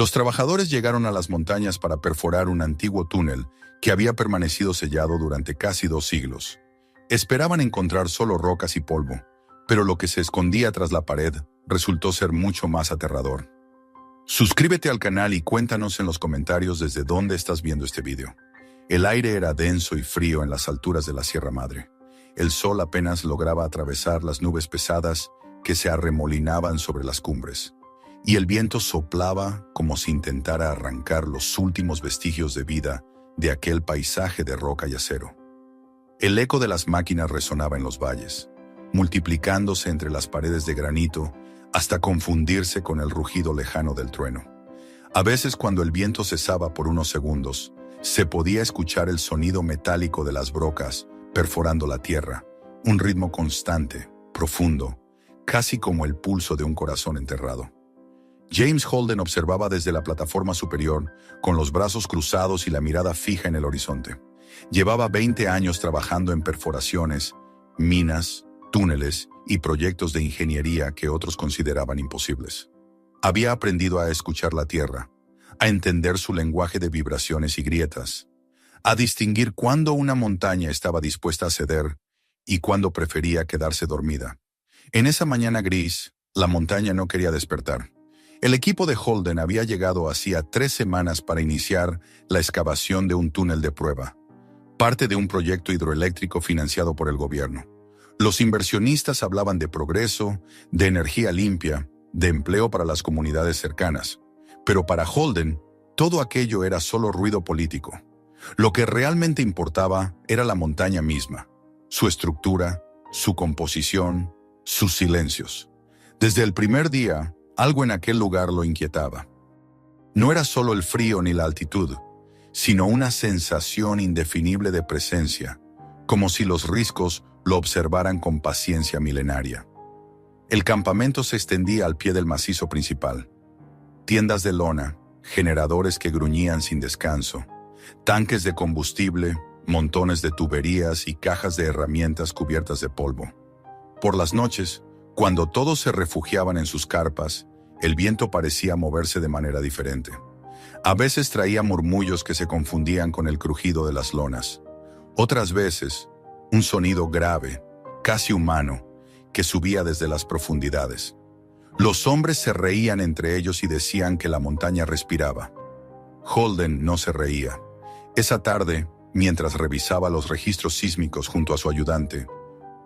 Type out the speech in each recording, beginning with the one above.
Los trabajadores llegaron a las montañas para perforar un antiguo túnel que había permanecido sellado durante casi 2 siglos. Esperaban encontrar solo rocas y polvo, pero lo que se escondía tras la pared resultó ser mucho más aterrador. Suscríbete al canal y cuéntanos en los comentarios desde dónde estás viendo este video. El aire era denso y frío en las alturas de la Sierra Madre. El sol apenas lograba atravesar las nubes pesadas que se arremolinaban sobre las cumbres, y el viento soplaba como si intentara arrancar los últimos vestigios de vida de aquel paisaje de roca y acero. El eco de las máquinas resonaba en los valles, multiplicándose entre las paredes de granito hasta confundirse con el rugido lejano del trueno. A veces, cuando el viento cesaba por unos segundos, se podía escuchar el sonido metálico de las brocas perforando la tierra, un ritmo constante, profundo, casi como el pulso de un corazón enterrado. James Holden observaba desde la plataforma superior, con los brazos cruzados y la mirada fija en el horizonte. Llevaba 20 años trabajando en perforaciones, minas, túneles y proyectos de ingeniería que otros consideraban imposibles. Había aprendido a escuchar la tierra, a entender su lenguaje de vibraciones y grietas, a distinguir cuándo una montaña estaba dispuesta a ceder y cuándo prefería quedarse dormida. En esa mañana gris, la montaña no quería despertar. El equipo de Holden había llegado hacía 3 semanas para iniciar la excavación de un túnel de prueba, parte de un proyecto hidroeléctrico financiado por el gobierno. Los inversionistas hablaban de progreso, de energía limpia, de empleo para las comunidades cercanas. Pero para Holden, todo aquello era solo ruido político. Lo que realmente importaba era la montaña misma, su estructura, su composición, sus silencios. Desde el primer día, algo en aquel lugar lo inquietaba. No era solo el frío ni la altitud, sino una sensación indefinible de presencia, como si los riscos lo observaran con paciencia milenaria. El campamento se extendía al pie del macizo principal. Tiendas de lona, generadores que gruñían sin descanso, tanques de combustible, montones de tuberías y cajas de herramientas cubiertas de polvo. Por las noches, cuando todos se refugiaban en sus carpas, el viento parecía moverse de manera diferente. A veces traía murmullos que se confundían con el crujido de las lonas. Otras veces, un sonido grave, casi humano, que subía desde las profundidades. Los hombres se reían entre ellos y decían que la montaña respiraba. Holden no se reía. Esa tarde, mientras revisaba los registros sísmicos junto a su ayudante,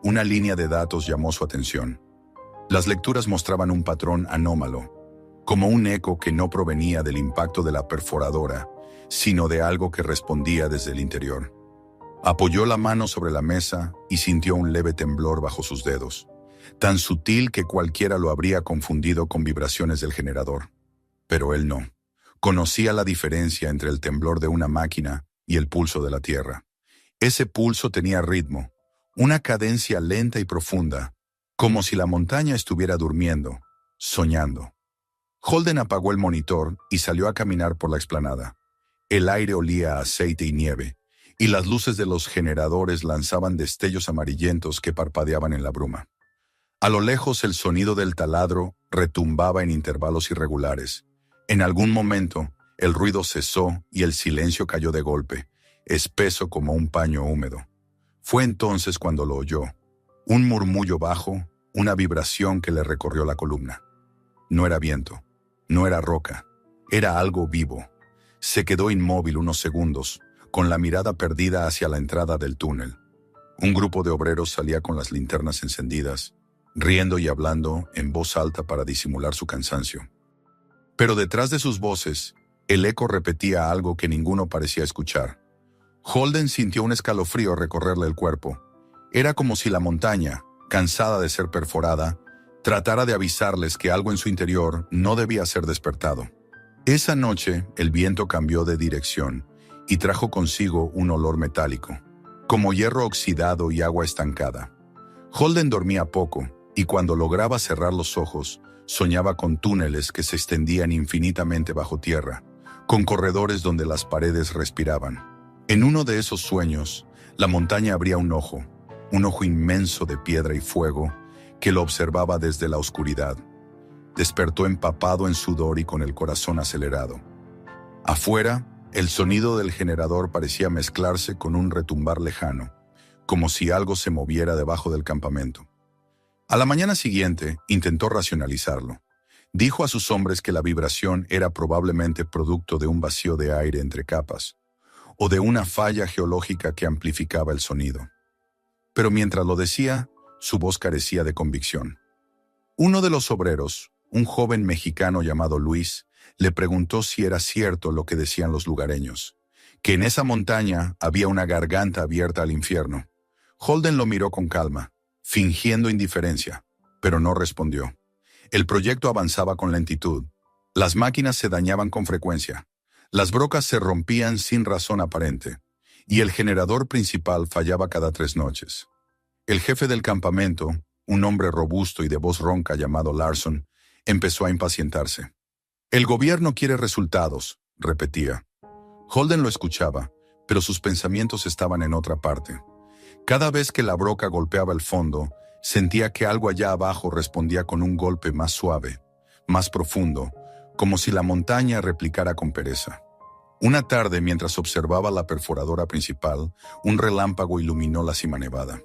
una línea de datos llamó su atención. Las lecturas mostraban un patrón anómalo, como un eco que no provenía del impacto de la perforadora, sino de algo que respondía desde el interior. Apoyó la mano sobre la mesa y sintió un leve temblor bajo sus dedos, tan sutil que cualquiera lo habría confundido con vibraciones del generador. Pero él no. Conocía la diferencia entre el temblor de una máquina y el pulso de la tierra. Ese pulso tenía ritmo, una cadencia lenta y profunda, como si la montaña estuviera durmiendo, soñando. Holden apagó el monitor y salió a caminar por la explanada. El aire olía a aceite y nieve, y las luces de los generadores lanzaban destellos amarillentos que parpadeaban en la bruma. A lo lejos el sonido del taladro retumbaba en intervalos irregulares. En algún momento, el ruido cesó y el silencio cayó de golpe, espeso como un paño húmedo. Fue entonces cuando lo oyó. Un murmullo bajo, una vibración que le recorrió la columna. No era viento, no era roca, era algo vivo. Se quedó inmóvil unos segundos, con la mirada perdida hacia la entrada del túnel. Un grupo de obreros salía con las linternas encendidas, riendo y hablando en voz alta para disimular su cansancio. Pero detrás de sus voces, el eco repetía algo que ninguno parecía escuchar. Holden sintió un escalofrío recorrerle el cuerpo. Era como si la montaña, cansada de ser perforada, tratara de avisarles que algo en su interior no debía ser despertado. Esa noche, el viento cambió de dirección y trajo consigo un olor metálico, como hierro oxidado y agua estancada. Holden dormía poco, y cuando lograba cerrar los ojos, soñaba con túneles que se extendían infinitamente bajo tierra, con corredores donde las paredes respiraban. En uno de esos sueños, la montaña abría un ojo inmenso de piedra y fuego, que lo observaba desde la oscuridad. despertó empapado en sudor y con el corazón acelerado. Afuera, el sonido del generador parecía mezclarse con un retumbar lejano, como si algo se moviera debajo del campamento. A la mañana siguiente, intentó racionalizarlo. Dijo a sus hombres que la vibración era probablemente producto de un vacío de aire entre capas, o de una falla geológica que amplificaba el sonido. Pero mientras lo decía, su voz carecía de convicción. Uno de los obreros, un joven mexicano llamado Luis, le preguntó si era cierto lo que decían los lugareños, que en esa montaña había una garganta abierta al infierno. Holden lo miró con calma, fingiendo indiferencia, pero no respondió. El proyecto avanzaba con lentitud. Las máquinas se dañaban con frecuencia. Las brocas se rompían sin razón aparente, y el generador principal fallaba cada 3 noches. El jefe del campamento, un hombre robusto y de voz ronca llamado Larson, empezó a impacientarse. «El gobierno quiere resultados», repetía. Holden lo escuchaba, pero sus pensamientos estaban en otra parte. Cada vez que la broca golpeaba el fondo, sentía que algo allá abajo respondía con un golpe más suave, más profundo, como si la montaña replicara con pereza. Una tarde, mientras observaba la perforadora principal, un relámpago iluminó la cima nevada.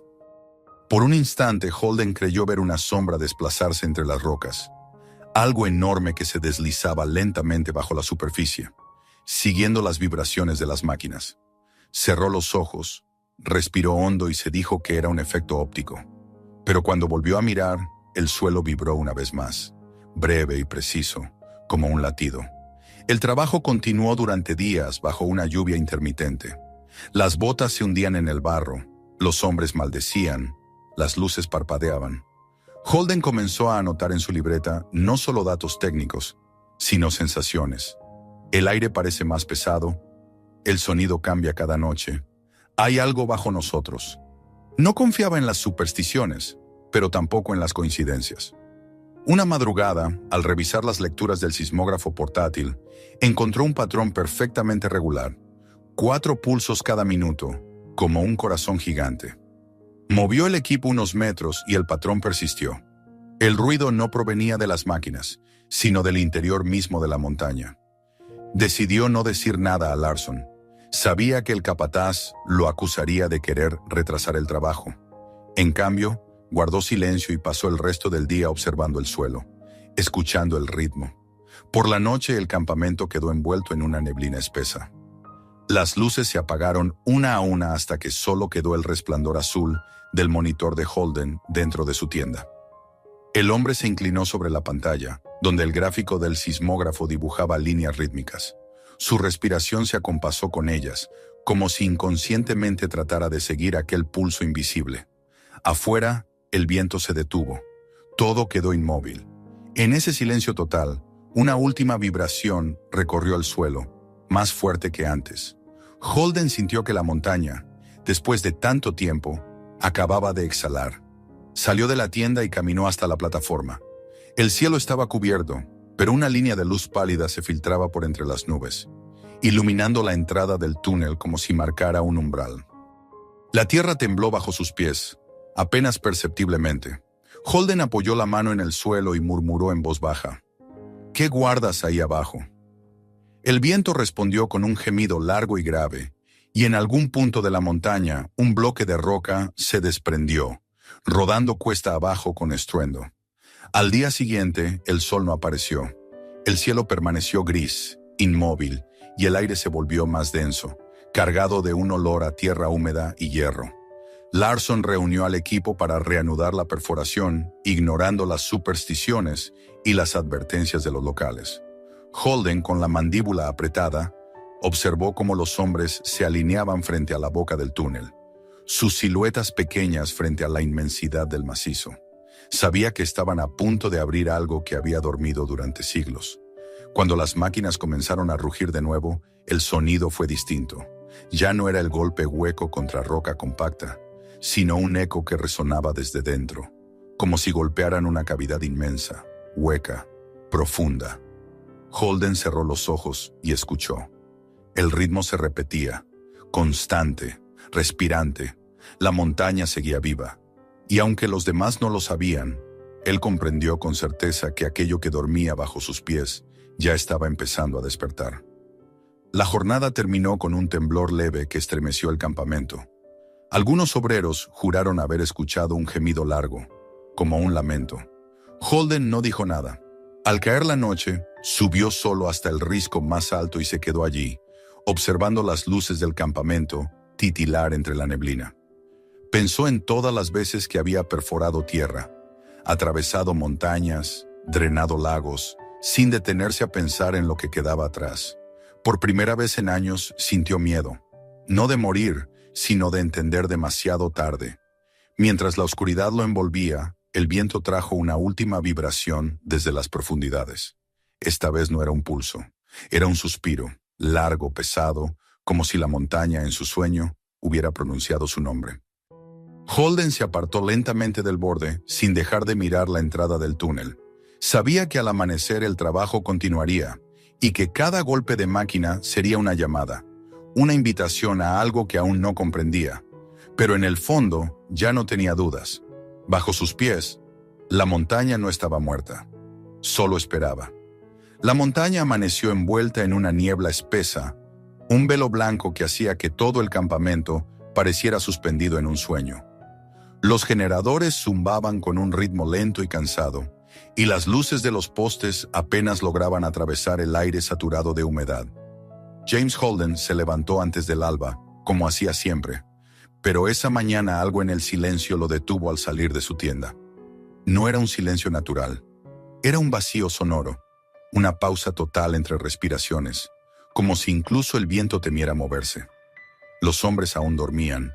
Por un instante, Holden creyó ver una sombra desplazarse entre las rocas. Algo enorme que se deslizaba lentamente bajo la superficie, siguiendo las vibraciones de las máquinas. Cerró los ojos, respiró hondo y se dijo que era un efecto óptico. Pero cuando volvió a mirar, el suelo vibró una vez más, breve y preciso, como un latido. El trabajo continuó durante días bajo una lluvia intermitente. Las botas se hundían en el barro, los hombres maldecían, las luces parpadeaban. Holden comenzó a anotar en su libreta no solo datos técnicos, sino sensaciones. El aire parece más pesado, el sonido cambia cada noche. Hay algo bajo nosotros. No confiaba en las supersticiones, pero tampoco en las coincidencias. Una madrugada, al revisar las lecturas del sismógrafo portátil, encontró un patrón perfectamente regular, 4 pulsos cada minuto, como un corazón gigante. Movió el equipo unos metros y el patrón persistió. El ruido no provenía de las máquinas, sino del interior mismo de la montaña. Decidió no decir nada a Larson. Sabía que el capataz lo acusaría de querer retrasar el trabajo. En cambio, guardó silencio y pasó el resto del día observando el suelo, escuchando el ritmo. Por la noche el campamento quedó envuelto en una neblina espesa. Las luces se apagaron una a una hasta que solo quedó el resplandor azul del monitor de Holden dentro de su tienda. El hombre se inclinó sobre la pantalla, donde el gráfico del sismógrafo dibujaba líneas rítmicas. Su respiración se acompasó con ellas, como si inconscientemente tratara de seguir aquel pulso invisible. Afuera, el viento se detuvo. Todo quedó inmóvil. En ese silencio total, una última vibración recorrió el suelo, más fuerte que antes. Holden sintió que la montaña, después de tanto tiempo, acababa de exhalar. Salió de la tienda y caminó hasta la plataforma. El cielo estaba cubierto, pero una línea de luz pálida se filtraba por entre las nubes, iluminando la entrada del túnel como si marcara un umbral. La tierra tembló bajo sus pies, apenas perceptiblemente. Holden apoyó la mano en el suelo y murmuró en voz baja: «¿Qué guardas ahí abajo?». El viento respondió con un gemido largo y grave, y en algún punto de la montaña un bloque de roca se desprendió, rodando cuesta abajo con estruendo. Al día siguiente, el sol no apareció. El cielo permaneció gris, inmóvil, y el aire se volvió más denso, cargado de un olor a tierra húmeda y hierro. Larson reunió al equipo para reanudar la perforación, ignorando las supersticiones y las advertencias de los locales. Holden, con la mandíbula apretada, observó cómo los hombres se alineaban frente a la boca del túnel, sus siluetas pequeñas frente a la inmensidad del macizo. Sabía que estaban a punto de abrir algo que había dormido durante siglos. Cuando las máquinas comenzaron a rugir de nuevo, el sonido fue distinto. Ya no era el golpe hueco contra roca compacta, sino un eco que resonaba desde dentro, como si golpearan una cavidad inmensa, hueca, profunda. Holden cerró los ojos y escuchó. El ritmo se repetía, constante, respirante. La montaña seguía viva, y aunque los demás no lo sabían, Él comprendió con certeza que aquello que dormía bajo sus pies ya estaba empezando a despertar. La jornada terminó con un temblor leve que estremeció el campamento. Algunos obreros juraron haber escuchado un gemido largo, como un lamento. Holden no dijo nada. Al caer la noche, subió solo hasta el risco más alto y se quedó allí, observando las luces del campamento titilar entre la neblina. Pensó en todas las veces que había perforado tierra, atravesado montañas, drenado lagos, sin detenerse a pensar en lo que quedaba atrás. Por primera vez en años sintió miedo, no de morir, sino de entender demasiado tarde. Mientras la oscuridad lo envolvía, el viento trajo una última vibración desde las profundidades. Esta vez no era un pulso, era un suspiro, largo, pesado, como si la montaña en su sueño hubiera pronunciado su nombre. Holden se apartó lentamente del borde, sin dejar de mirar la entrada del túnel. Sabía que al amanecer el trabajo continuaría, y que cada golpe de máquina sería una llamada, una invitación a algo que aún no comprendía. Pero en el fondo ya no tenía dudas. Bajo sus pies, la montaña no estaba muerta, solo esperaba. La montaña amaneció envuelta en una niebla espesa, un velo blanco que hacía que todo el campamento pareciera suspendido en un sueño. Los generadores zumbaban con un ritmo lento y cansado, y las luces de los postes apenas lograban atravesar el aire saturado de humedad. James Holden se levantó antes del alba, como hacía siempre, pero esa mañana algo en el silencio lo detuvo al salir de su tienda. No era un silencio natural, era un vacío sonoro, una pausa total entre respiraciones, como si incluso el viento temiera moverse. Los hombres aún dormían,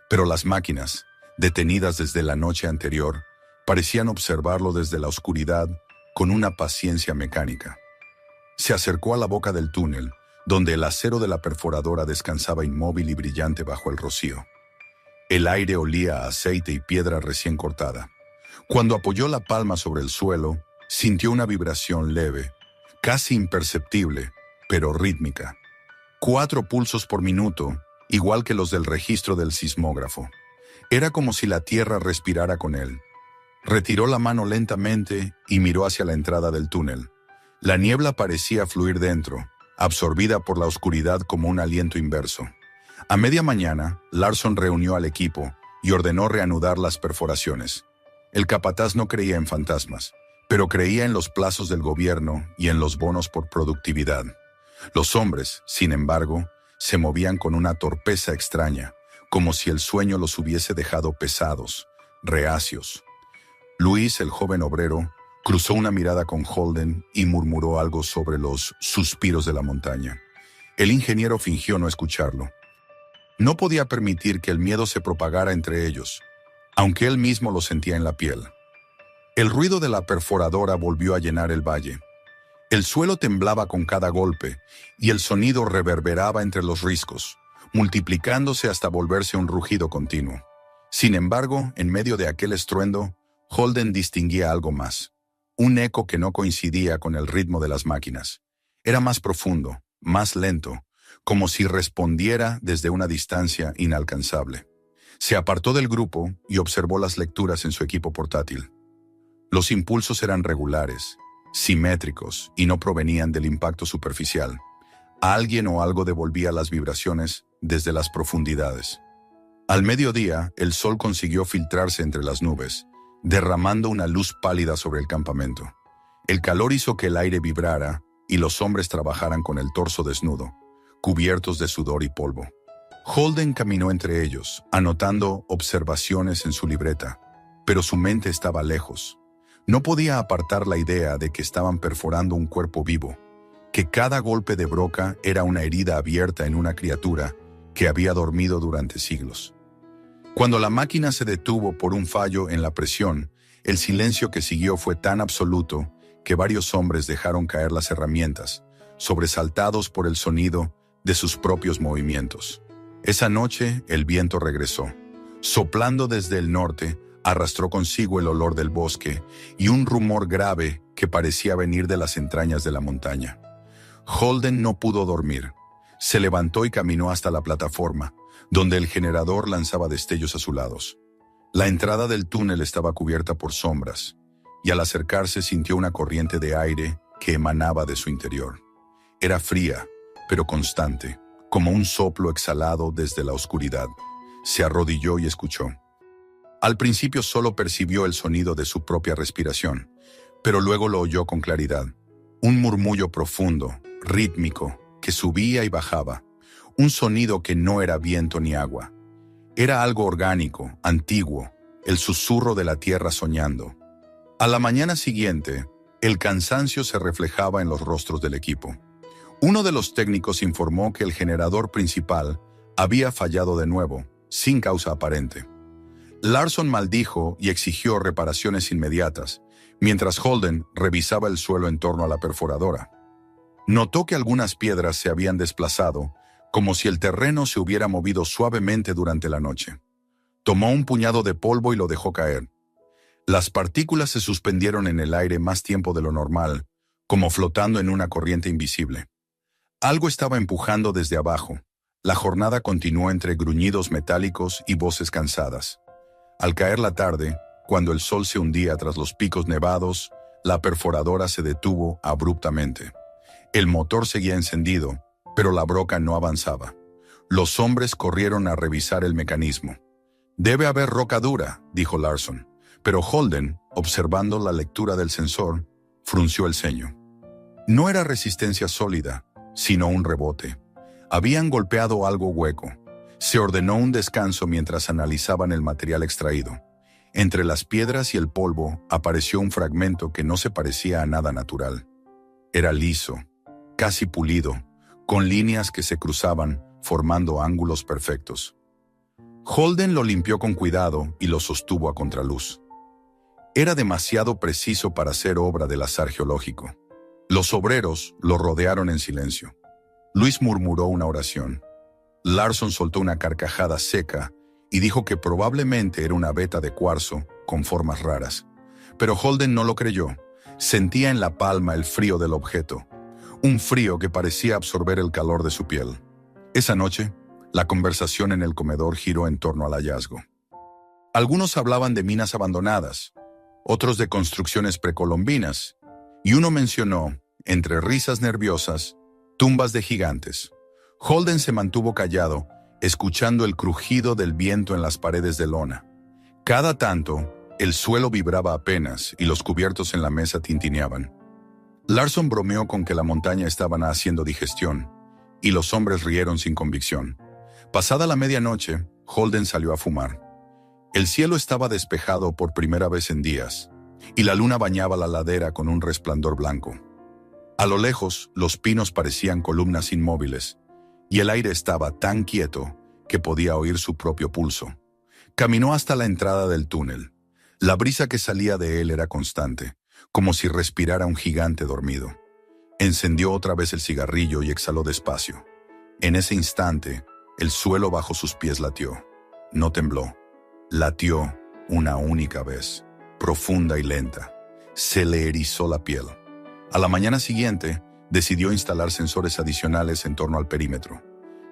pero las máquinas, detenidas desde la noche anterior, parecían observarlo desde la oscuridad con una paciencia mecánica. Se acercó a la boca del túnel, donde el acero de la perforadora descansaba inmóvil y brillante bajo el rocío. El aire olía a aceite y piedra recién cortada. Cuando apoyó la palma sobre el suelo, sintió una vibración leve, casi imperceptible, pero rítmica. 4 pulsos por minuto, igual que los del registro del sismógrafo. Era como si la tierra respirara con él. Retiró la mano lentamente y miró hacia la entrada del túnel. La niebla parecía fluir dentro, absorbida por la oscuridad como un aliento inverso. A media mañana, Larson reunió al equipo y ordenó reanudar las perforaciones. El capataz no creía en fantasmas, pero creía en los plazos del gobierno y en los bonos por productividad. Los hombres, sin embargo, se movían con una torpeza extraña, como si el sueño los hubiese dejado pesados, reacios. Luis, el joven obrero, cruzó una mirada con Holden y murmuró algo sobre los suspiros de la montaña. El ingeniero fingió no escucharlo. No podía permitir que el miedo se propagara entre ellos, aunque él mismo lo sentía en la piel. El ruido de la perforadora volvió a llenar el valle. El suelo temblaba con cada golpe y el sonido reverberaba entre los riscos, multiplicándose hasta volverse un rugido continuo. Sin embargo, en medio de aquel estruendo, Holden distinguía algo más, un eco que no coincidía con el ritmo de las máquinas. Era más profundo, más lento, como si respondiera desde una distancia inalcanzable. Se apartó del grupo y observó las lecturas en su equipo portátil. Los impulsos eran regulares, simétricos y no provenían del impacto superficial. Alguien o algo devolvía las vibraciones desde las profundidades. Al mediodía, el sol consiguió filtrarse entre las nubes, derramando una luz pálida sobre el campamento. El calor hizo que el aire vibrara y los hombres trabajaran con el torso desnudo, cubiertos de sudor y polvo. Holden caminó entre ellos, anotando observaciones en su libreta, pero su mente estaba lejos. No podía apartar la idea de que estaban perforando un cuerpo vivo, que cada golpe de broca era una herida abierta en una criatura que había dormido durante siglos. Cuando la máquina se detuvo por un fallo en la presión, el silencio que siguió fue tan absoluto que varios hombres dejaron caer las herramientas, sobresaltados por el sonido de sus propios movimientos. Esa noche el viento regresó. Soplando desde el norte, arrastró consigo el olor del bosque y un rumor grave que parecía venir de las entrañas de la montaña. Holden no pudo dormir. Se levantó y caminó hasta la plataforma, donde el generador lanzaba destellos azulados. La entrada del túnel estaba cubierta por sombras, y al acercarse sintió una corriente de aire que emanaba de su interior. Era fría, pero constante, como un soplo exhalado desde la oscuridad. Se arrodilló y escuchó. Al principio solo percibió el sonido de su propia respiración, pero luego lo oyó con claridad. Un murmullo profundo, rítmico, que subía y bajaba. Un sonido que no era viento ni agua. Era algo orgánico, antiguo, el susurro de la tierra soñando. A la mañana siguiente, el cansancio se reflejaba en los rostros del equipo. Uno de los técnicos informó que el generador principal había fallado de nuevo, sin causa aparente. Larson maldijo y exigió reparaciones inmediatas, mientras Holden revisaba el suelo en torno a la perforadora. Notó que algunas piedras se habían desplazado, como si el terreno se hubiera movido suavemente durante la noche. Tomó un puñado de polvo y lo dejó caer. Las partículas se suspendieron en el aire más tiempo de lo normal, como flotando en una corriente invisible. Algo estaba empujando desde abajo. La jornada continuó entre gruñidos metálicos y voces cansadas. Al caer la tarde, cuando el sol se hundía tras los picos nevados, la perforadora se detuvo abruptamente. El motor seguía encendido, pero la broca no avanzaba. Los hombres corrieron a revisar el mecanismo. «Debe haber roca dura», dijo Larson, pero Holden, observando la lectura del sensor, frunció el ceño. No era resistencia sólida, sino un rebote. Habían golpeado algo hueco. Se ordenó un descanso mientras analizaban el material extraído. Entre las piedras y el polvo apareció un fragmento que no se parecía a nada natural. Era liso, casi pulido, con líneas que se cruzaban, formando ángulos perfectos. Holden lo limpió con cuidado y lo sostuvo a contraluz. Era demasiado preciso para ser obra del azar geológico. Los obreros lo rodearon en silencio. Luis murmuró una oración. Larson soltó una carcajada seca y dijo que probablemente era una veta de cuarzo con formas raras. Pero Holden no lo creyó. Sentía en la palma el frío del objeto, un frío que parecía absorber el calor de su piel. Esa noche, la conversación en el comedor giró en torno al hallazgo. Algunos hablaban de minas abandonadas, otros de construcciones precolombinas, y uno mencionó, entre risas nerviosas, tumbas de gigantes. Holden se mantuvo callado, escuchando el crujido del viento en las paredes de lona. Cada tanto, el suelo vibraba apenas y los cubiertos en la mesa tintineaban. Larson bromeó con que la montaña estaban haciendo digestión, y los hombres rieron sin convicción. Pasada la medianoche, Holden salió a fumar. El cielo estaba despejado por primera vez en días, y la luna bañaba la ladera con un resplandor blanco. A lo lejos, los pinos parecían columnas inmóviles, y el aire estaba tan quieto que podía oír su propio pulso. Caminó hasta la entrada del túnel. La brisa que salía de él era constante, como si respirara un gigante dormido. Encendió otra vez el cigarrillo y exhaló despacio. En ese instante, el suelo bajo sus pies latió. No tembló. Latió una única vez, profunda y lenta. Se le erizó la piel. A la mañana siguiente, decidió instalar sensores adicionales en torno al perímetro.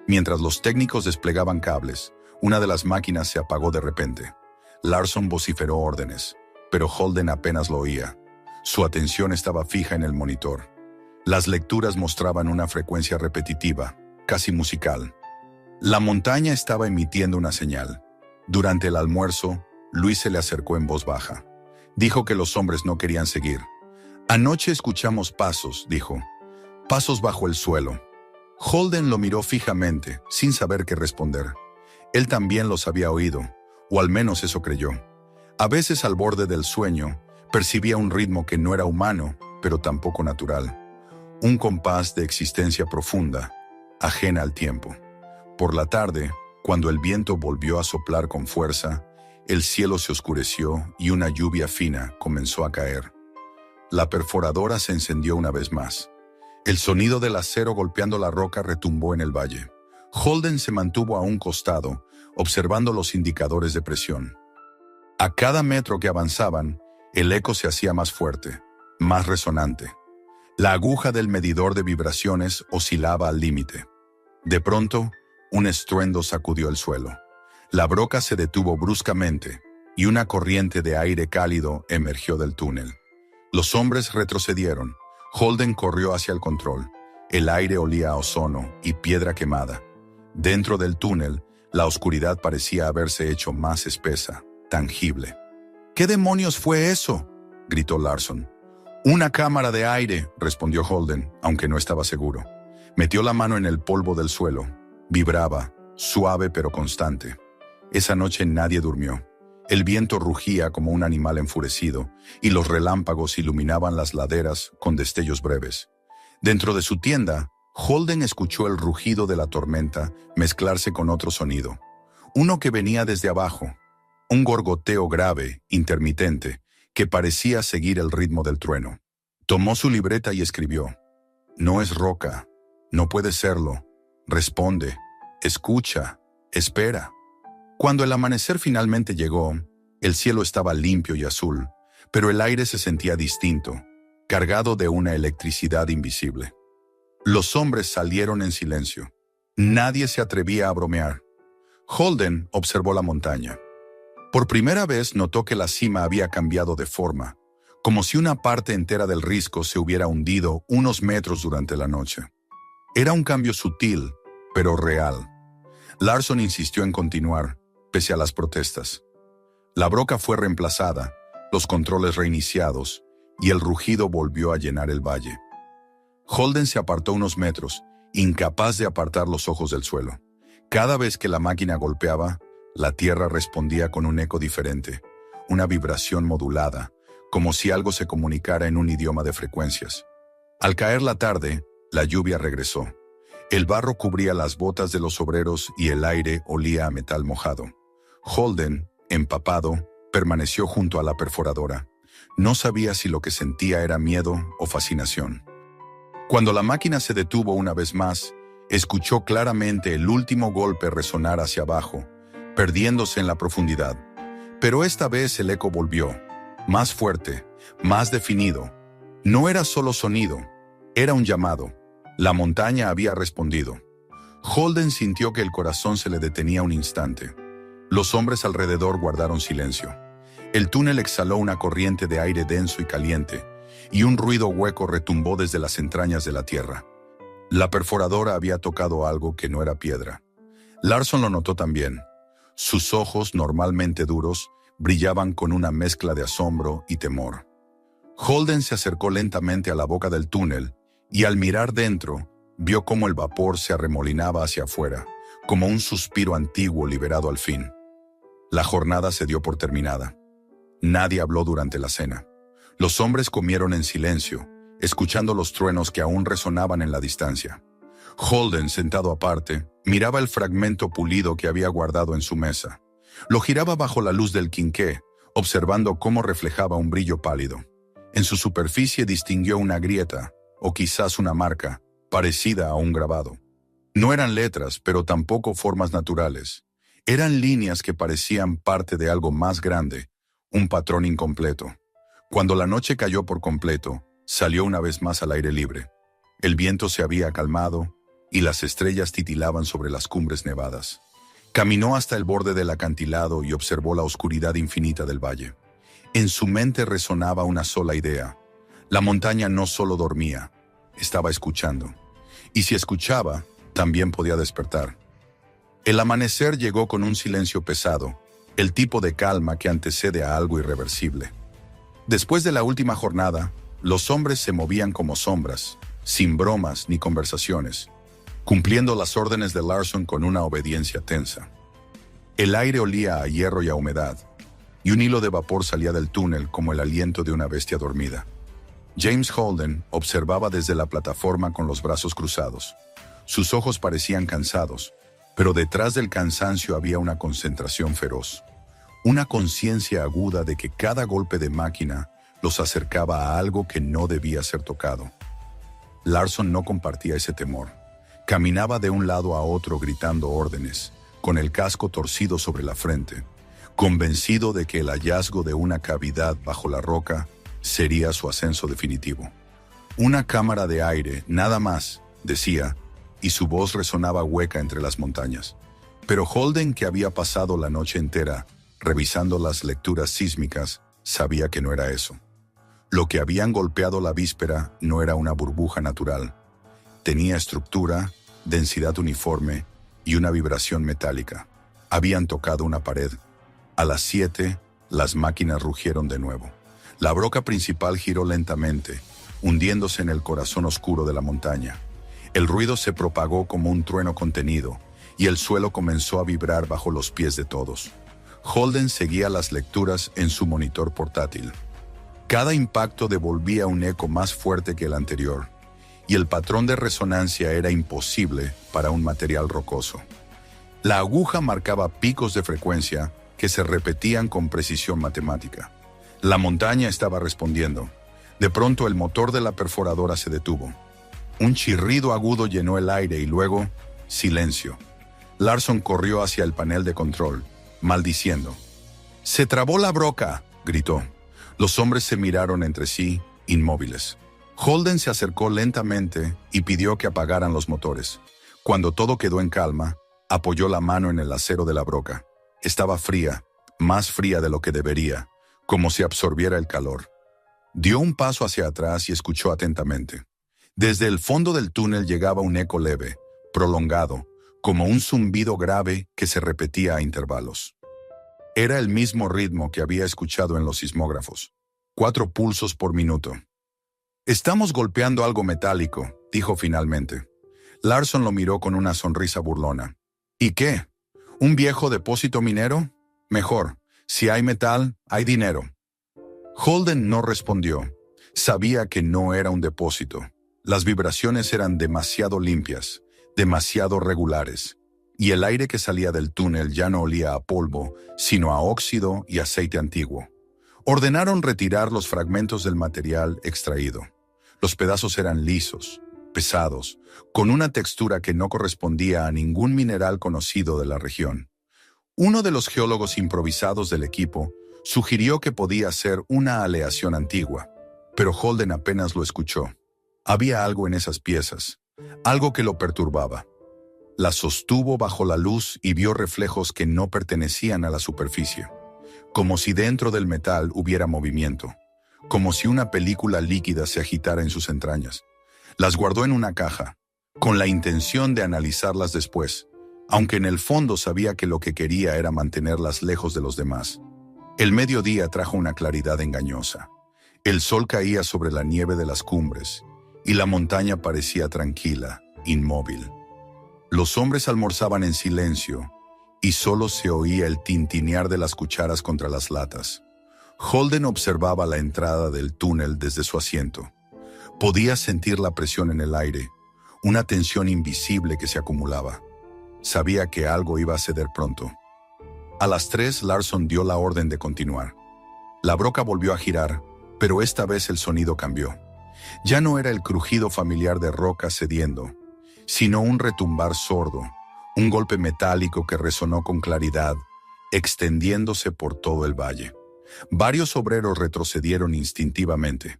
Mientras los técnicos desplegaban cables, una de las máquinas se apagó de repente. Larson vociferó órdenes, pero Holden apenas lo oía. Su atención estaba fija en el monitor. Las lecturas mostraban una frecuencia repetitiva, casi musical. La montaña estaba emitiendo una señal. Durante el almuerzo, Luis se le acercó en voz baja. Dijo que los hombres no querían seguir. «Anoche escuchamos pasos», dijo. «Pasos bajo el suelo». Holden lo miró fijamente, sin saber qué responder. Él también los había oído, o al menos eso creyó. A veces al borde del sueño, percibía un ritmo que no era humano, pero tampoco natural. Un compás de existencia profunda, ajena al tiempo. Por la tarde, cuando el viento volvió a soplar con fuerza, el cielo se oscureció y una lluvia fina comenzó a caer. La perforadora se encendió una vez más. El sonido del acero golpeando la roca retumbó en el valle. Holden se mantuvo a un costado, observando los indicadores de presión. A cada metro que avanzaban, el eco se hacía más fuerte, más resonante. La aguja del medidor de vibraciones oscilaba al límite. De pronto, un estruendo sacudió el suelo. La broca se detuvo bruscamente y una corriente de aire cálido emergió del túnel. Los hombres retrocedieron. Holden corrió hacia el control. El aire olía a ozono y piedra quemada. Dentro del túnel, la oscuridad parecía haberse hecho más espesa, tangible. ¿Qué demonios fue eso?, gritó Larson. Una cámara de aire, respondió Holden, aunque no estaba seguro. Metió la mano en el polvo del suelo. Vibraba, suave pero constante. Esa noche nadie durmió. El viento rugía como un animal enfurecido, y los relámpagos iluminaban las laderas con destellos breves. Dentro de su tienda, Holden escuchó el rugido de la tormenta mezclarse con otro sonido. Uno que venía desde abajo. Un gorgoteo grave, intermitente, que parecía seguir el ritmo del trueno. Tomó su libreta y escribió: «No es roca. No puede serlo. Responde. Escucha. Espera». Cuando el amanecer finalmente llegó, el cielo estaba limpio y azul, pero el aire se sentía distinto, cargado de una electricidad invisible. Los hombres salieron en silencio. Nadie se atrevía a bromear. Holden observó la montaña. Por primera vez notó que la cima había cambiado de forma, como si una parte entera del risco se hubiera hundido unos metros durante la noche. Era un cambio sutil, pero real. Larson insistió en continuar, pese a las protestas. La broca fue reemplazada, los controles reiniciados, y el rugido volvió a llenar el valle. Holden se apartó unos metros, incapaz de apartar los ojos del suelo. Cada vez que la máquina golpeaba, la tierra respondía con un eco diferente, una vibración modulada, como si algo se comunicara en un idioma de frecuencias. Al caer la tarde, la lluvia regresó. El barro cubría las botas de los obreros y el aire olía a metal mojado. Holden, empapado, permaneció junto a la perforadora. No sabía si lo que sentía era miedo o fascinación. Cuando la máquina se detuvo una vez más, escuchó claramente el último golpe resonar hacia abajo, perdiéndose en la profundidad. Pero esta vez el eco volvió, más fuerte, más definido. No era solo sonido, era un llamado. La montaña había respondido. Holden sintió que el corazón se le detenía un instante. Los hombres alrededor guardaron silencio. El túnel exhaló una corriente de aire denso y caliente, y un ruido hueco retumbó desde las entrañas de la tierra. La perforadora había tocado algo que no era piedra. Larson lo notó también. Sus ojos, normalmente duros, brillaban con una mezcla de asombro y temor. Holden se acercó lentamente a la boca del túnel, y al mirar dentro, vio cómo el vapor se arremolinaba hacia afuera, como un suspiro antiguo liberado al fin. La jornada se dio por terminada. Nadie habló durante la cena. Los hombres comieron en silencio, escuchando los truenos que aún resonaban en la distancia. Holden, sentado aparte, miraba el fragmento pulido que había guardado en su mesa. Lo giraba bajo la luz del quinqué, observando cómo reflejaba un brillo pálido. En su superficie distinguió una grieta, o quizás una marca, parecida a un grabado. No eran letras, pero tampoco formas naturales. Eran líneas que parecían parte de algo más grande, un patrón incompleto. Cuando la noche cayó por completo, salió una vez más al aire libre. El viento se había calmado y las estrellas titilaban sobre las cumbres nevadas. Caminó hasta el borde del acantilado y observó la oscuridad infinita del valle. En su mente resonaba una sola idea. La montaña no solo dormía, estaba escuchando. Y si escuchaba, también podía despertar. El amanecer llegó con un silencio pesado, el tipo de calma que antecede a algo irreversible. Después de la última jornada, los hombres se movían como sombras, sin bromas ni conversaciones, cumpliendo las órdenes de Larson con una obediencia tensa. El aire olía a hierro y a humedad, y un hilo de vapor salía del túnel como el aliento de una bestia dormida. James Holden observaba desde la plataforma con los brazos cruzados. Sus ojos parecían cansados, pero detrás del cansancio había una concentración feroz. Una conciencia aguda de que cada golpe de máquina los acercaba a algo que no debía ser tocado. Larson no compartía ese temor. Caminaba de un lado a otro gritando órdenes, con el casco torcido sobre la frente, convencido de que el hallazgo de una cavidad bajo la roca sería su ascenso definitivo. Una cámara de aire, nada más, decía, y su voz resonaba hueca entre las montañas. Pero Holden, que había pasado la noche entera revisando las lecturas sísmicas, sabía que no era eso. Lo que habían golpeado la víspera no era una burbuja natural. Tenía estructura, densidad uniforme y una vibración metálica. Habían tocado una pared. A las 7, las máquinas rugieron de nuevo. La broca principal giró lentamente, hundiéndose en el corazón oscuro de la montaña. El ruido se propagó como un trueno contenido, y el suelo comenzó a vibrar bajo los pies de todos. Holden seguía las lecturas en su monitor portátil. Cada impacto devolvía un eco más fuerte que el anterior, y el patrón de resonancia era imposible para un material rocoso. La aguja marcaba picos de frecuencia que se repetían con precisión matemática. La montaña estaba respondiendo. De pronto el motor de la perforadora se detuvo. Un chirrido agudo llenó el aire y luego, silencio. Larson corrió hacia el panel de control, maldiciendo. «¡Se trabó la broca!», gritó. Los hombres se miraron entre sí, inmóviles. Holden se acercó lentamente y pidió que apagaran los motores. Cuando todo quedó en calma, apoyó la mano en el acero de la broca. Estaba fría, más fría de lo que debería, como si absorbiera el calor. Dio un paso hacia atrás y escuchó atentamente. Desde el fondo del túnel llegaba un eco leve, prolongado, como un zumbido grave que se repetía a intervalos. Era el mismo ritmo que había escuchado en los sismógrafos. 4 pulsos por minuto. «Estamos golpeando algo metálico», dijo finalmente. Larson lo miró con una sonrisa burlona. «¿Y qué? ¿Un viejo depósito minero? Mejor, si hay metal, hay dinero». Holden no respondió. Sabía que no era un depósito. Las vibraciones eran demasiado limpias, demasiado regulares, y el aire que salía del túnel ya no olía a polvo, sino a óxido y aceite antiguo. Ordenaron retirar los fragmentos del material extraído. Los pedazos eran lisos, pesados, con una textura que no correspondía a ningún mineral conocido de la región. Uno de los geólogos improvisados del equipo sugirió que podía ser una aleación antigua, pero Holden apenas lo escuchó. Había algo en esas piezas, algo que lo perturbaba. Las sostuvo bajo la luz y vio reflejos que no pertenecían a la superficie, como si dentro del metal hubiera movimiento, como si una película líquida se agitara en sus entrañas. Las guardó en una caja, con la intención de analizarlas después, aunque en el fondo sabía que lo que quería era mantenerlas lejos de los demás. El mediodía trajo una claridad engañosa. El sol caía sobre la nieve de las cumbres, y la montaña parecía tranquila, inmóvil. Los hombres almorzaban en silencio, y solo se oía el tintinear de las cucharas contra las latas. Holden observaba la entrada del túnel desde su asiento. Podía sentir la presión en el aire, una tensión invisible que se acumulaba. Sabía que algo iba a ceder pronto. A las 3, Larson dio la orden de continuar. La broca volvió a girar, pero esta vez el sonido cambió. Ya no era el crujido familiar de rocas cediendo, sino un retumbar sordo, un golpe metálico que resonó con claridad, extendiéndose por todo el valle. Varios obreros retrocedieron instintivamente.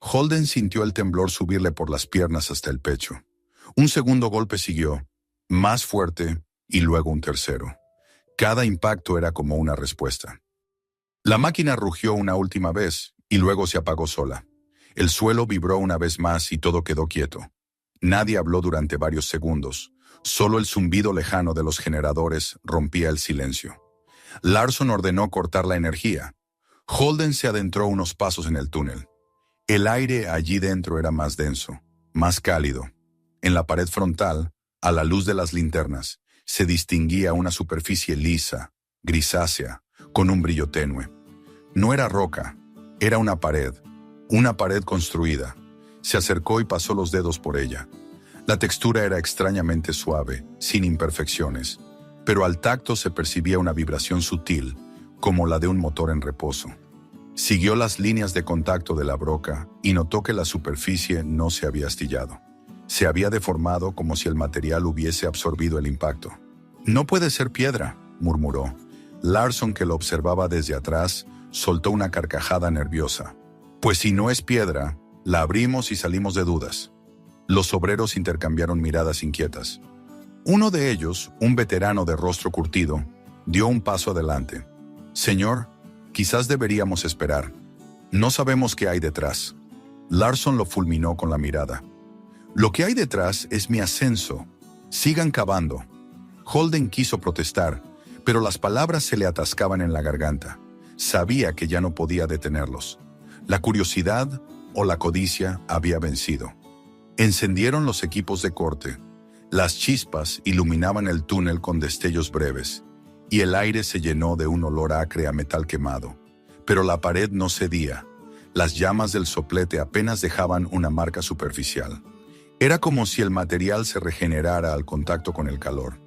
Holden sintió el temblor subirle por las piernas hasta el pecho. Un segundo golpe siguió, más fuerte, y luego un tercero. Cada impacto era como una respuesta. La máquina rugió una última vez, y luego se apagó sola. El suelo vibró una vez más y todo quedó quieto. Nadie habló durante varios segundos. Solo el zumbido lejano de los generadores rompía el silencio. Larson ordenó cortar la energía. Holden se adentró unos pasos en el túnel. El aire allí dentro era más denso, más cálido. En la pared frontal, a la luz de las linternas, se distinguía una superficie lisa, grisácea, con un brillo tenue. No era roca, era una pared construida. Se acercó y pasó los dedos por ella. La textura era extrañamente suave, sin imperfecciones, pero al tacto se percibía una vibración sutil, como la de un motor en reposo. Siguió las líneas de contacto de la broca y notó que la superficie no se había astillado. Se había deformado como si el material hubiese absorbido el impacto. «No puede ser piedra», murmuró. Larson, que lo observaba desde atrás, soltó una carcajada nerviosa. «Pues si no es piedra, la abrimos y salimos de dudas». Los obreros intercambiaron miradas inquietas. Uno de ellos, un veterano de rostro curtido, dio un paso adelante. «Señor, quizás deberíamos esperar». No sabemos qué hay detrás. Larson lo fulminó con la mirada. Lo que hay detrás es mi ascenso. Sigan cavando. Holden quiso protestar, pero las palabras se le atascaban en la garganta. Sabía que ya no podía detenerlos. La curiosidad o la codicia había vencido. Encendieron los equipos de corte. Las chispas iluminaban el túnel con destellos breves, y el aire se llenó de un olor acre a metal quemado. Pero la pared no cedía. Las llamas del soplete apenas dejaban una marca superficial. Era como si el material se regenerara al contacto con el calor.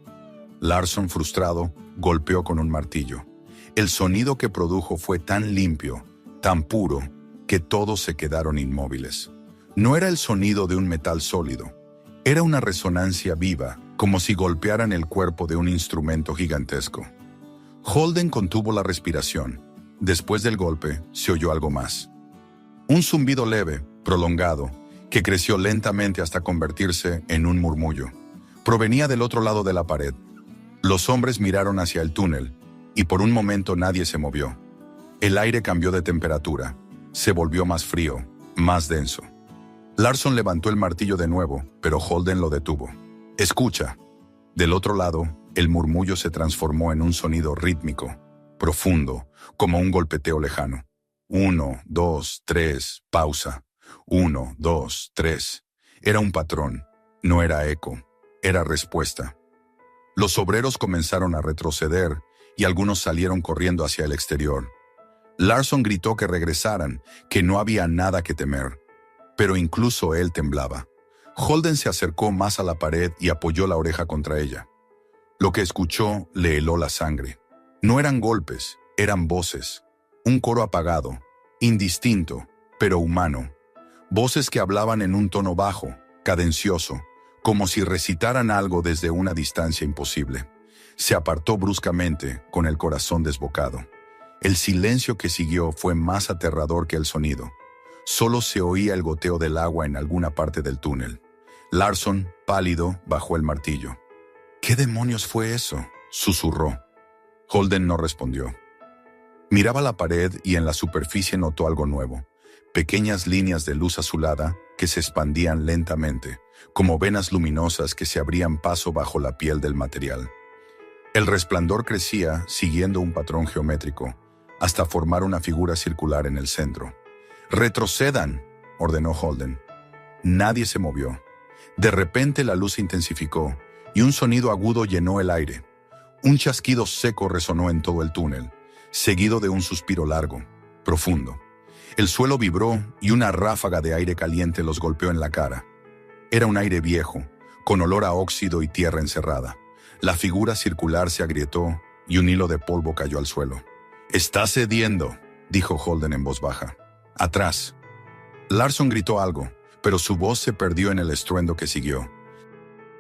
Larson, frustrado, golpeó con un martillo. El sonido que produjo fue tan limpio, tan puro, que todos se quedaron inmóviles. No era el sonido de un metal sólido. Era una resonancia viva, como si golpearan el cuerpo de un instrumento gigantesco. Holden contuvo la respiración. Después del golpe, se oyó algo más. Un zumbido leve, prolongado, que creció lentamente hasta convertirse en un murmullo. Provenía del otro lado de la pared. Los hombres miraron hacia el túnel, y por un momento nadie se movió. El aire cambió de temperatura. Se volvió más frío, más denso. Larson levantó el martillo de nuevo, pero Holden lo detuvo. «Escucha». Del otro lado, el murmullo se transformó en un sonido rítmico, profundo, como un golpeteo lejano. 1, 2, 3, pausa. 1, 2, 3. Era un patrón. No era eco. Era respuesta. Los obreros comenzaron a retroceder y algunos salieron corriendo hacia el exterior. Larson gritó que regresaran, que no había nada que temer. Pero incluso él temblaba. Holden se acercó más a la pared y apoyó la oreja contra ella. Lo que escuchó le heló la sangre. No eran golpes, eran voces. Un coro apagado, indistinto, pero humano. Voces que hablaban en un tono bajo, cadencioso, como si recitaran algo desde una distancia imposible. Se apartó bruscamente, con el corazón desbocado. El silencio que siguió fue más aterrador que el sonido. Solo se oía el goteo del agua en alguna parte del túnel. Larson, pálido, bajó el martillo. «¿Qué demonios fue eso?», susurró. Holden no respondió. Miraba la pared y en la superficie notó algo nuevo. Pequeñas líneas de luz azulada que se expandían lentamente, como venas luminosas que se abrían paso bajo la piel del material. El resplandor crecía siguiendo un patrón geométrico, hasta formar una figura circular en el centro. «¡Retrocedan!», ordenó Holden. Nadie se movió. De repente la luz se intensificó y un sonido agudo llenó el aire. Un chasquido seco resonó en todo el túnel, seguido de un suspiro largo, profundo. El suelo vibró y una ráfaga de aire caliente los golpeó en la cara. Era un aire viejo, con olor a óxido y tierra encerrada. La figura circular se agrietó y un hilo de polvo cayó al suelo. «Está cediendo», dijo Holden en voz baja. «Atrás». Larson gritó algo, pero su voz se perdió en el estruendo que siguió.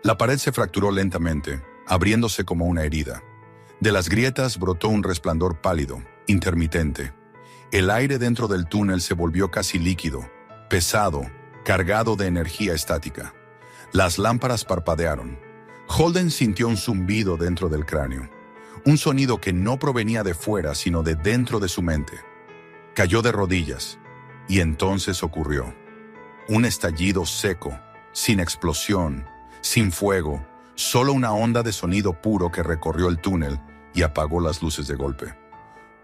La pared se fracturó lentamente, abriéndose como una herida. De las grietas brotó un resplandor pálido, intermitente. El aire dentro del túnel se volvió casi líquido, pesado, cargado de energía estática. Las lámparas parpadearon. Holden sintió un zumbido dentro del cráneo, un sonido que no provenía de fuera, sino de dentro de su mente. Cayó de rodillas, y entonces ocurrió. Un estallido seco, sin explosión, sin fuego, solo una onda de sonido puro que recorrió el túnel y apagó las luces de golpe.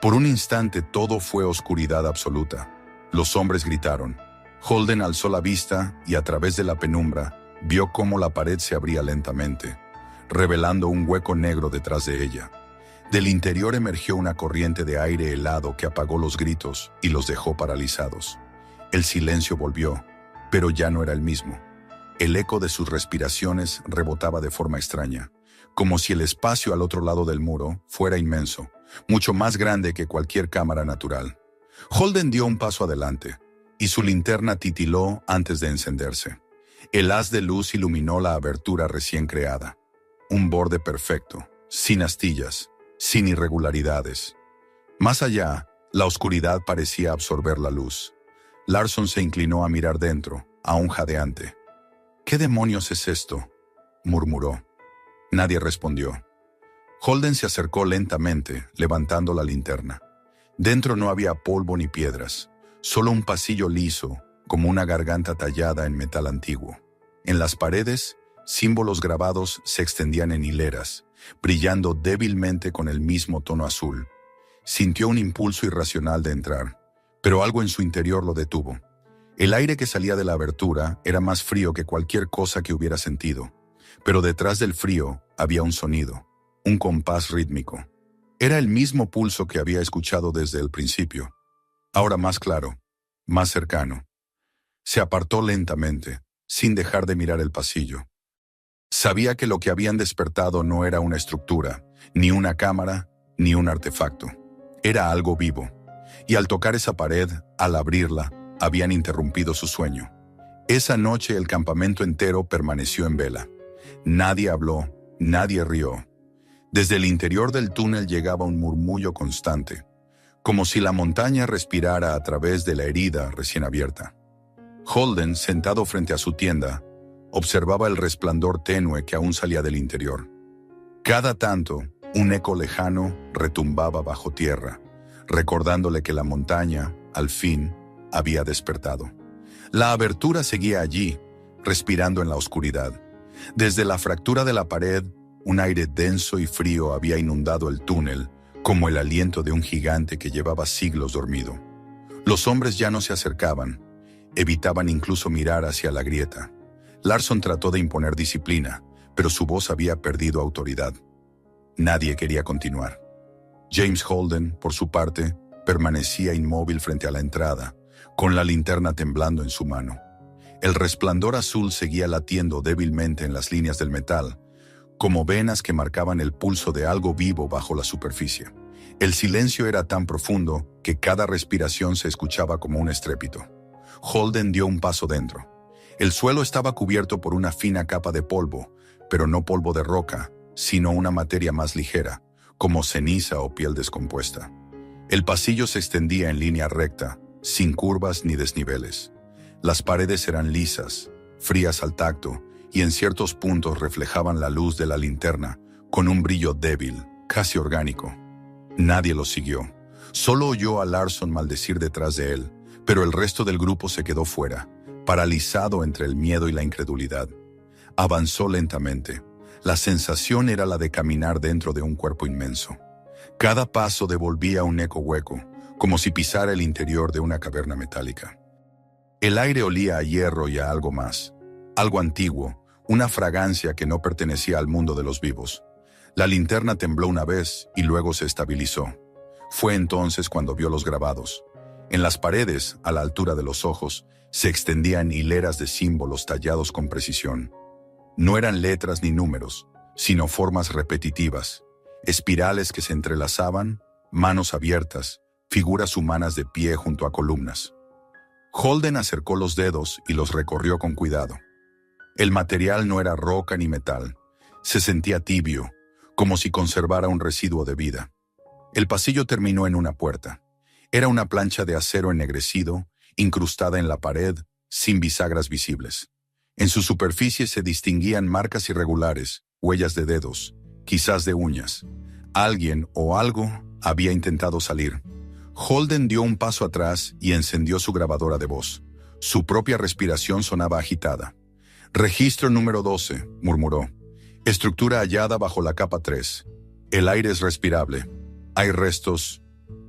Por un instante todo fue oscuridad absoluta. Los hombres gritaron. Holden alzó la vista y a través de la penumbra vio cómo la pared se abría lentamente, revelando un hueco negro detrás de ella. Del interior emergió una corriente de aire helado que apagó los gritos y los dejó paralizados. El silencio volvió, pero ya no era el mismo. El eco de sus respiraciones rebotaba de forma extraña, como si el espacio al otro lado del muro fuera inmenso, mucho más grande que cualquier cámara natural. Holden dio un paso adelante, y su linterna titiló antes de encenderse. El haz de luz iluminó la abertura recién creada. Un borde perfecto, sin astillas, sin irregularidades. Más allá, la oscuridad parecía absorber la luz. Larson se inclinó a mirar dentro, aún jadeante. «¿Qué demonios es esto?», murmuró. Nadie respondió. Holden se acercó lentamente, levantando la linterna. Dentro no había polvo ni piedras, Solo un pasillo liso, como una garganta tallada en metal antiguo. En las paredes, símbolos grabados se extendían en hileras, brillando débilmente con el mismo tono azul. Sintió un impulso irracional de entrar, pero algo en su interior lo detuvo. El aire que salía de la abertura era más frío que cualquier cosa que hubiera sentido, pero detrás del frío había un sonido, un compás rítmico. Era el mismo pulso que había escuchado desde el principio, ahora más claro, más cercano. Se apartó lentamente, sin dejar de mirar el pasillo. Sabía que lo que habían despertado no era una estructura, ni una cámara, ni un artefacto. Era algo vivo, y al tocar esa pared, al abrirla, habían interrumpido su sueño. Esa noche el campamento entero permaneció en vela. Nadie habló, nadie rió. Desde el interior del túnel llegaba un murmullo constante, como si la montaña respirara a través de la herida recién abierta. Holden, sentado frente a su tienda, observaba el resplandor tenue que aún salía del interior. Cada tanto, un eco lejano retumbaba bajo tierra, recordándole que la montaña, al fin, había despertado. La abertura seguía allí, respirando en la oscuridad. Desde la fractura de la pared, un aire denso y frío había inundado el túnel, como el aliento de un gigante que llevaba siglos dormido. Los hombres ya no se acercaban, evitaban incluso mirar hacia la grieta. Larson trató de imponer disciplina, pero su voz había perdido autoridad. Nadie quería continuar. James Holden, por su parte, permanecía inmóvil frente a la entrada, con la linterna temblando en su mano. El resplandor azul seguía latiendo débilmente en las líneas del metal, como venas que marcaban el pulso de algo vivo bajo la superficie. El silencio era tan profundo que cada respiración se escuchaba como un estrépito. Holden dio un paso dentro. El suelo estaba cubierto por una fina capa de polvo, pero no polvo de roca, sino una materia más ligera, como ceniza o piel descompuesta. El pasillo se extendía en línea recta, sin curvas ni desniveles. Las paredes eran lisas, frías al tacto, y en ciertos puntos reflejaban la luz de la linterna, con un brillo débil, casi orgánico. Nadie lo siguió. Solo oyó a Larson maldecir detrás de él, pero el resto del grupo se quedó fuera, paralizado entre el miedo y la incredulidad. Avanzó lentamente. La sensación era la de caminar dentro de un cuerpo inmenso. Cada paso devolvía un eco hueco, como si pisara el interior de una caverna metálica. El aire olía a hierro y a algo más, algo antiguo, una fragancia que no pertenecía al mundo de los vivos. La linterna tembló una vez y luego se estabilizó. Fue entonces cuando vio los grabados. En las paredes, a la altura de los ojos, se extendían hileras de símbolos tallados con precisión. No eran letras ni números, sino formas repetitivas, espirales que se entrelazaban, manos abiertas, figuras humanas de pie junto a columnas. Holden acercó los dedos y los recorrió con cuidado. El material no era roca ni metal. Se sentía tibio, como si conservara un residuo de vida. El pasillo terminó en una puerta. Era una plancha de acero ennegrecido, incrustada en la pared, sin bisagras visibles. En su superficie se distinguían marcas irregulares, huellas de dedos, quizás de uñas. Alguien o algo había intentado salir. Holden dio un paso atrás y encendió su grabadora de voz. Su propia respiración sonaba agitada. «Registro número 12», murmuró. «Estructura hallada bajo la capa 3. El aire es respirable. Hay restos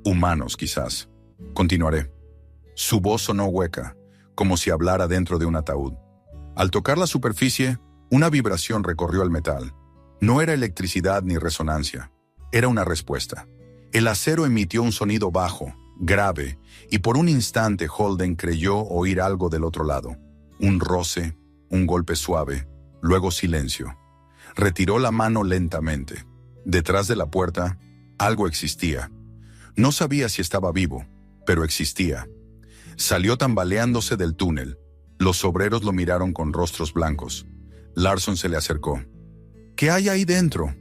humanos, quizás. Continuaré». Su voz sonó hueca, como si hablara dentro de un ataúd. Al tocar la superficie, una vibración recorrió el metal. No era electricidad ni resonancia. Era una respuesta. El acero emitió un sonido bajo, grave, y por un instante Holden creyó oír algo del otro lado. Un roce, un golpe suave, luego silencio. Retiró la mano lentamente. Detrás de la puerta, algo existía. No sabía si estaba vivo, pero existía. Salió tambaleándose del túnel. Los obreros lo miraron con rostros blancos. Larson se le acercó. «¿Qué hay ahí dentro?»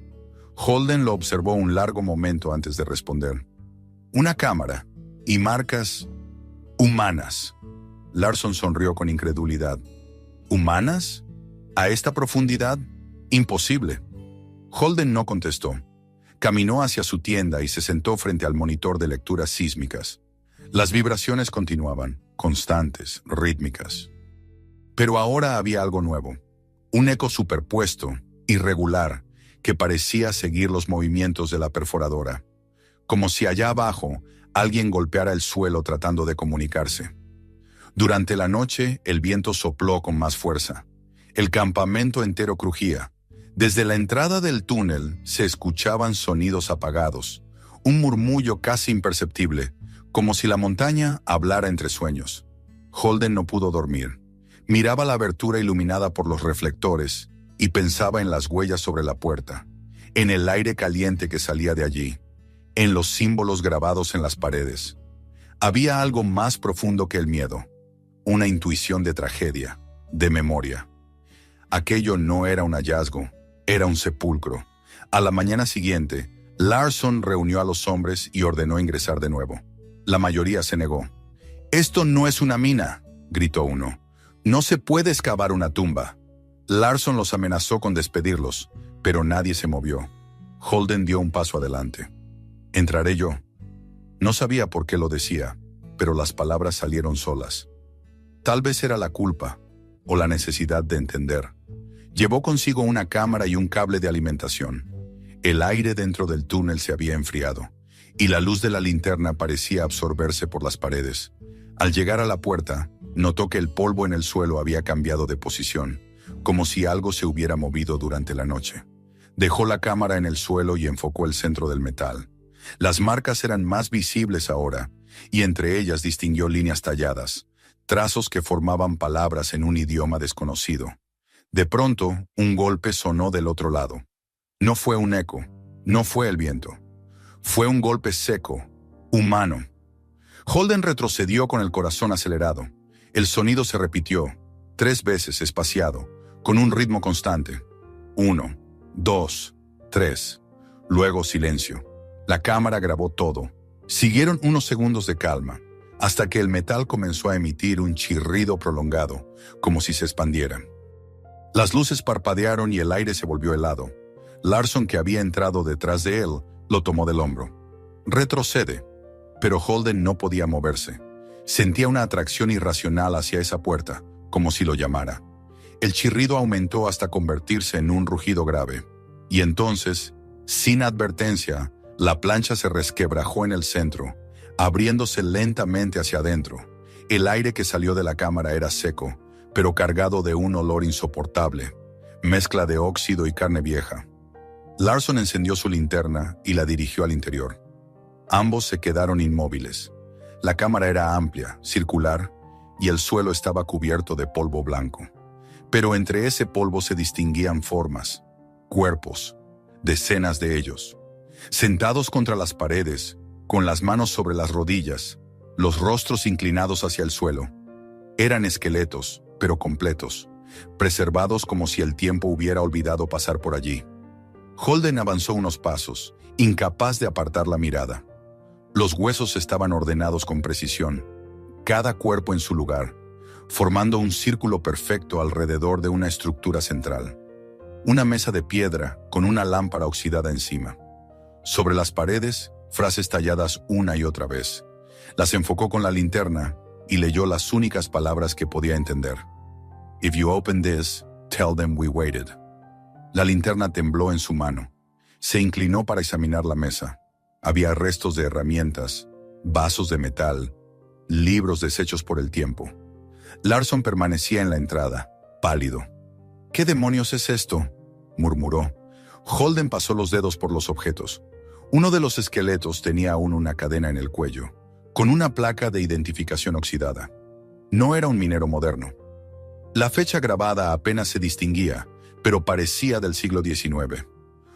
Holden lo observó un largo momento antes de responder. «Una cámara y marcas humanas». Larson sonrió con incredulidad. «¿Humanas? ¿A esta profundidad? Imposible». Holden no contestó. Caminó hacia su tienda y se sentó frente al monitor de lecturas sísmicas. Las vibraciones continuaban, constantes, rítmicas. Pero ahora había algo nuevo, un eco superpuesto, irregular, que parecía seguir los movimientos de la perforadora, como si allá abajo alguien golpeara el suelo tratando de comunicarse. Durante la noche, el viento sopló con más fuerza. El campamento entero crujía. Desde la entrada del túnel se escuchaban sonidos apagados, un murmullo casi imperceptible, como si la montaña hablara entre sueños. Holden no pudo dormir. Miraba la abertura iluminada por los reflectores y pensaba en las huellas sobre la puerta, en el aire caliente que salía de allí, en los símbolos grabados en las paredes. Había algo más profundo que el miedo, una intuición de tragedia, de memoria. Aquello no era un hallazgo, era un sepulcro. A la mañana siguiente, Larson reunió a los hombres y ordenó ingresar de nuevo. La mayoría se negó. «Esto no es una mina», gritó uno. «No se puede excavar una tumba». Larson los amenazó con despedirlos, pero nadie se movió. Holden dio un paso adelante. «Entraré yo». No sabía por qué lo decía, pero las palabras salieron solas. Tal vez era la culpa, o la necesidad de entender. Llevó consigo una cámara y un cable de alimentación. El aire dentro del túnel se había enfriado, y la luz de la linterna parecía absorberse por las paredes. Al llegar a la puerta, notó que el polvo en el suelo había cambiado de posición, como si algo se hubiera movido durante la noche. Dejó la cámara en el suelo y enfocó el centro del metal. Las marcas eran más visibles ahora, y entre ellas distinguió líneas talladas, trazos que formaban palabras en un idioma desconocido. De pronto, un golpe sonó del otro lado. No fue un eco, no fue el viento. Fue un golpe seco, humano. Holden retrocedió con el corazón acelerado. El sonido se repitió, 3 veces espaciado, con un ritmo constante. 1, 2, 3. Luego silencio. La cámara grabó todo. Siguieron unos segundos de calma, hasta que el metal comenzó a emitir un chirrido prolongado, como si se expandiera. Las luces parpadearon y el aire se volvió helado. Larson, que había entrado detrás de él, lo tomó del hombro. «Retrocede». Pero Holden no podía moverse. Sentía una atracción irracional hacia esa puerta, como si lo llamara. El chirrido aumentó hasta convertirse en un rugido grave. Y entonces, sin advertencia, la plancha se resquebrajó en el centro, abriéndose lentamente hacia adentro. El aire que salió de la cámara era seco, pero cargado de un olor insoportable, mezcla de óxido y carne vieja. Larson encendió su linterna y la dirigió al interior. Ambos se quedaron inmóviles. La cámara era amplia, circular, y el suelo estaba cubierto de polvo blanco. Pero entre ese polvo se distinguían formas, cuerpos, decenas de ellos. Sentados contra las paredes, con las manos sobre las rodillas, los rostros inclinados hacia el suelo. Eran esqueletos, pero completos, preservados como si el tiempo hubiera olvidado pasar por allí. Holden avanzó unos pasos, incapaz de apartar la mirada. Los huesos estaban ordenados con precisión, cada cuerpo en su lugar, formando un círculo perfecto alrededor de una estructura central. Una mesa de piedra con una lámpara oxidada encima. Sobre las paredes, frases talladas una y otra vez. Las enfocó con la linterna y leyó las únicas palabras que podía entender. «If you open this, tell them we waited». La linterna tembló en su mano. Se inclinó para examinar la mesa. Había restos de herramientas, vasos de metal, libros deshechos por el tiempo. Larson permanecía en la entrada, pálido. «¿Qué demonios es esto?», murmuró. Holden pasó los dedos por los objetos. Uno de los esqueletos tenía aún una cadena en el cuello, con una placa de identificación oxidada. No era un minero moderno. La fecha grabada apenas se distinguía, pero parecía del siglo XIX.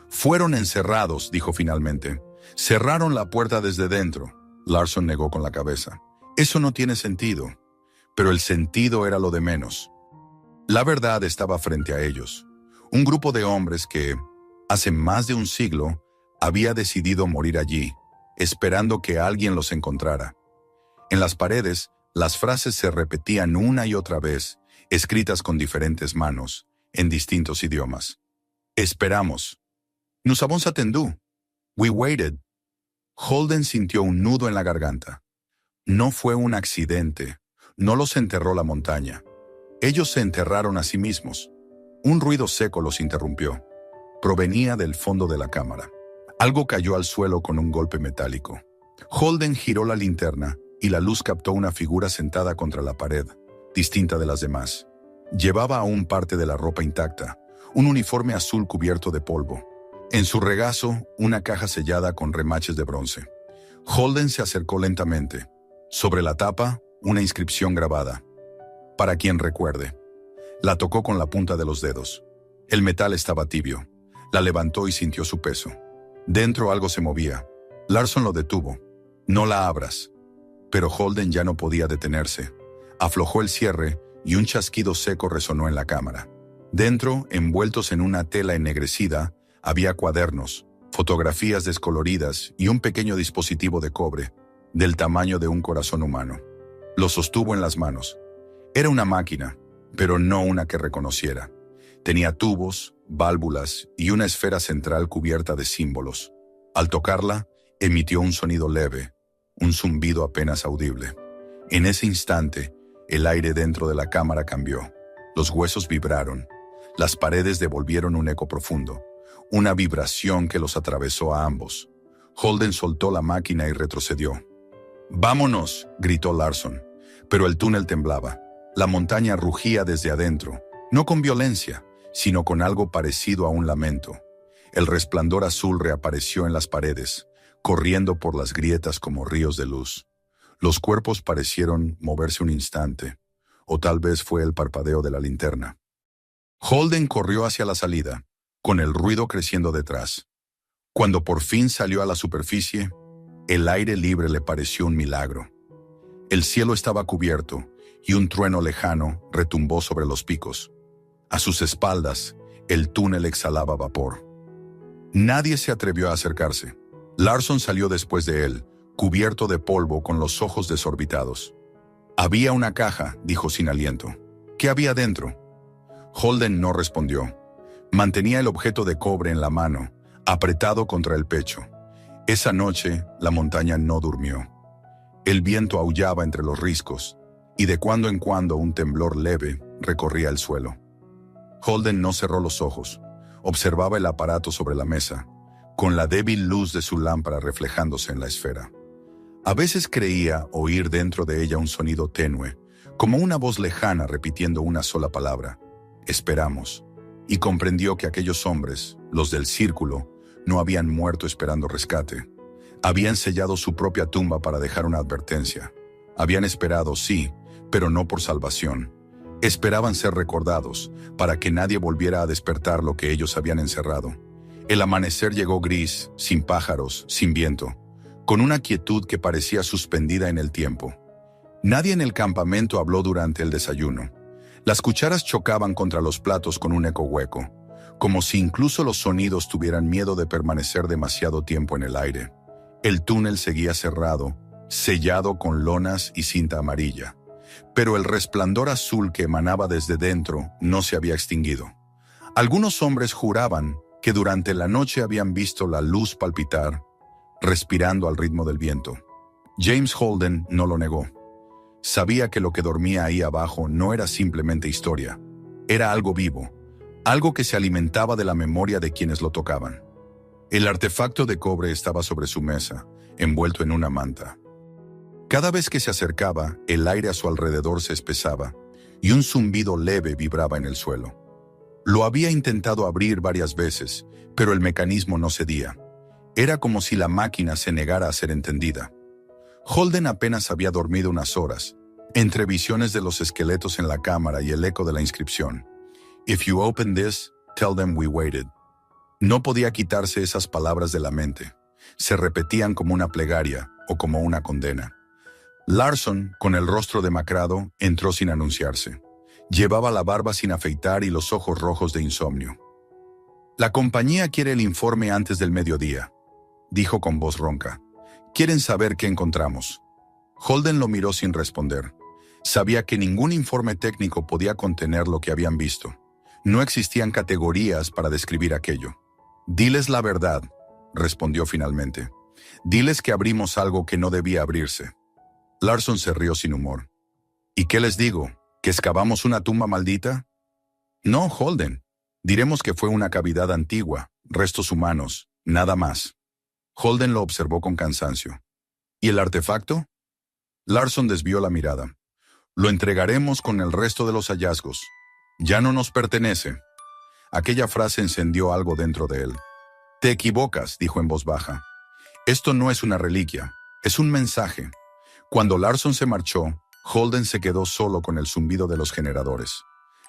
«Fueron encerrados», dijo finalmente. «Cerraron la puerta desde dentro». Larson negó con la cabeza. «Eso no tiene sentido». Pero el sentido era lo de menos. La verdad estaba frente a ellos. Un grupo de hombres que, hace más de un siglo, había decidido morir allí, esperando que alguien los encontrara. En las paredes, las frases se repetían una y otra vez, escritas con diferentes manos, en distintos idiomas. «Esperamos». «Nous avons attendu». «We waited». Holden sintió un nudo en la garganta. No fue un accidente. No los enterró la montaña. Ellos se enterraron a sí mismos. Un ruido seco los interrumpió. Provenía del fondo de la cámara. Algo cayó al suelo con un golpe metálico. Holden giró la linterna y la luz captó una figura sentada contra la pared, distinta de las demás. Llevaba aún parte de la ropa intacta, un uniforme azul cubierto de polvo. En su regazo, una caja sellada con remaches de bronce. Holden se acercó lentamente. Sobre la tapa, una inscripción grabada. Para quien recuerde. La tocó con la punta de los dedos. El metal estaba tibio. La levantó y sintió su peso. Dentro algo se movía. Larson lo detuvo. No la abras. Pero Holden ya no podía detenerse. Aflojó el cierre y un chasquido seco resonó en la cámara. Dentro, envueltos en una tela ennegrecida, había cuadernos, fotografías descoloridas y un pequeño dispositivo de cobre, del tamaño de un corazón humano. Lo sostuvo en las manos. Era una máquina, pero no una que reconociera. Tenía tubos, válvulas y una esfera central cubierta de símbolos. Al tocarla, emitió un sonido leve, un zumbido apenas audible. En ese instante, el aire dentro de la cámara cambió. Los huesos vibraron. Las paredes devolvieron un eco profundo, una vibración que los atravesó a ambos. Holden soltó la máquina y retrocedió. «¡Vámonos!», gritó Larson. Pero el túnel temblaba. La montaña rugía desde adentro, no con violencia, sino con algo parecido a un lamento. El resplandor azul reapareció en las paredes, corriendo por las grietas como ríos de luz. Los cuerpos parecieron moverse un instante, o tal vez fue el parpadeo de la linterna. Holden corrió hacia la salida, con el ruido creciendo detrás. Cuando por fin salió a la superficie, el aire libre le pareció un milagro. El cielo estaba cubierto y un trueno lejano retumbó sobre los picos. A sus espaldas, el túnel exhalaba vapor. Nadie se atrevió a acercarse. Larson salió después de él, cubierto de polvo con los ojos desorbitados. «Había una caja», dijo sin aliento. «¿Qué había dentro?». Holden no respondió. Mantenía el objeto de cobre en la mano, apretado contra el pecho. Esa noche, la montaña no durmió. El viento aullaba entre los riscos, y de cuando en cuando un temblor leve recorría el suelo. Holden no cerró los ojos. Observaba el aparato sobre la mesa, con la débil luz de su lámpara reflejándose en la esfera. A veces creía oír dentro de ella un sonido tenue, como una voz lejana repitiendo una sola palabra: «Esperamos», y comprendió que aquellos hombres, los del círculo, no habían muerto esperando rescate. Habían sellado su propia tumba para dejar una advertencia. Habían esperado, sí, pero no por salvación. Esperaban ser recordados, para que nadie volviera a despertar lo que ellos habían encerrado. El amanecer llegó gris, sin pájaros, sin viento, con una quietud que parecía suspendida en el tiempo. Nadie en el campamento habló durante el desayuno. Las cucharas chocaban contra los platos con un eco hueco, como si incluso los sonidos tuvieran miedo de permanecer demasiado tiempo en el aire. El túnel seguía cerrado, sellado con lonas y cinta amarilla, pero el resplandor azul que emanaba desde dentro no se había extinguido. Algunos hombres juraban que durante la noche habían visto la luz palpitar, respirando al ritmo del viento. James Holden no lo negó. Sabía que lo que dormía ahí abajo no era simplemente historia, era algo vivo, algo que se alimentaba de la memoria de quienes lo tocaban. El artefacto de cobre estaba sobre su mesa, envuelto en una manta. Cada vez que se acercaba, el aire a su alrededor se espesaba y un zumbido leve vibraba en el suelo. Lo había intentado abrir varias veces, pero el mecanismo no cedía. Era como si la máquina se negara a ser entendida. Holden apenas había dormido unas horas, entre visiones de los esqueletos en la cámara y el eco de la inscripción. «If you open this, tell them we waited». No podía quitarse esas palabras de la mente. Se repetían como una plegaria o como una condena. Larson, con el rostro demacrado, entró sin anunciarse. Llevaba la barba sin afeitar y los ojos rojos de insomnio. «La compañía quiere el informe antes del mediodía», dijo con voz ronca. «Quieren saber qué encontramos». Holden lo miró sin responder. Sabía que ningún informe técnico podía contener lo que habían visto. No existían categorías para describir aquello. «Diles la verdad», respondió finalmente. «Diles que abrimos algo que no debía abrirse». Larson se rió sin humor. ¿Y qué les digo? ¿Que excavamos una tumba maldita? No, Holden. Diremos que fue una cavidad antigua, restos humanos, nada más. Holden lo observó con cansancio. ¿Y el artefacto? Larson desvió la mirada. Lo entregaremos con el resto de los hallazgos. Ya no nos pertenece. Aquella frase encendió algo dentro de él. Te equivocas, dijo en voz baja. Esto no es una reliquia, es un mensaje. Cuando Larson se marchó, Holden se quedó solo con el zumbido de los generadores.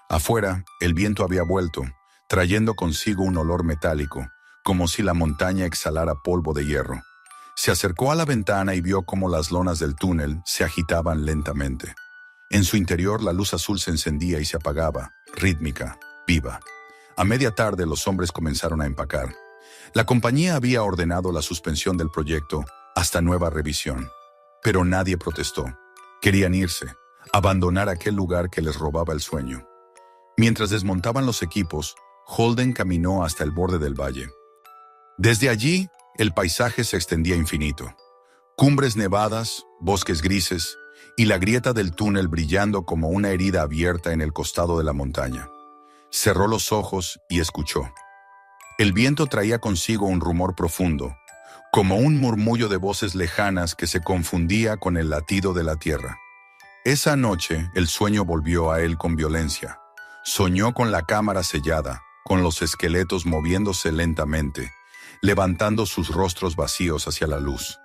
Afuera, el viento había vuelto, trayendo consigo un olor metálico, como si la montaña exhalara polvo de hierro. Se acercó a la ventana y vio cómo las lonas del túnel se agitaban lentamente. En su interior la luz azul se encendía y se apagaba, rítmica, viva. A media tarde los hombres comenzaron a empacar. La compañía había ordenado la suspensión del proyecto hasta nueva revisión. Pero nadie protestó. Querían irse, abandonar aquel lugar que les robaba el sueño. Mientras desmontaban los equipos, Holden caminó hasta el borde del valle. Desde allí, el paisaje se extendía infinito. Cumbres nevadas, bosques grises y la grieta del túnel brillando como una herida abierta en el costado de la montaña. Cerró los ojos y escuchó. El viento traía consigo un rumor profundo, como un murmullo de voces lejanas que se confundía con el latido de la tierra. Esa noche el sueño volvió a él con violencia. Soñó con la cámara sellada, con los esqueletos moviéndose lentamente, levantando sus rostros vacíos hacia la luz.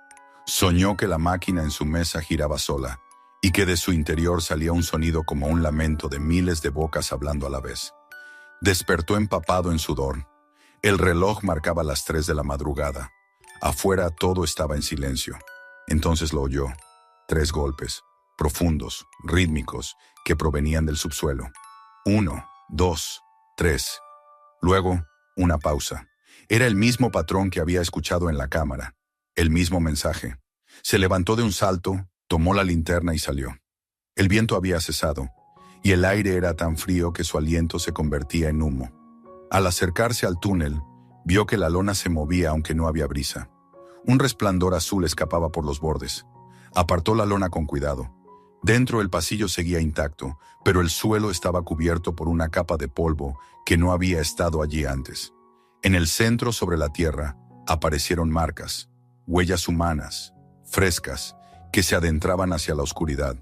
Soñó que la máquina en su mesa giraba sola, y que de su interior salía un sonido como un lamento de miles de bocas hablando a la vez. Despertó empapado en sudor. El reloj marcaba las 3 de la madrugada. Afuera todo estaba en silencio. Entonces lo oyó. 3 golpes, profundos, rítmicos, que provenían del subsuelo. 1, 2, 3. Luego, una pausa. Era el mismo patrón que había escuchado en la cámara. El mismo mensaje. Se levantó de un salto, tomó la linterna y salió. El viento había cesado, y el aire era tan frío que su aliento se convertía en humo. Al acercarse al túnel, vio que la lona se movía aunque no había brisa. Un resplandor azul escapaba por los bordes. Apartó la lona con cuidado. Dentro el pasillo seguía intacto, pero el suelo estaba cubierto por una capa de polvo que no había estado allí antes. En el centro, sobre la tierra, aparecieron marcas, huellas humanas, frescas, que se adentraban hacia la oscuridad.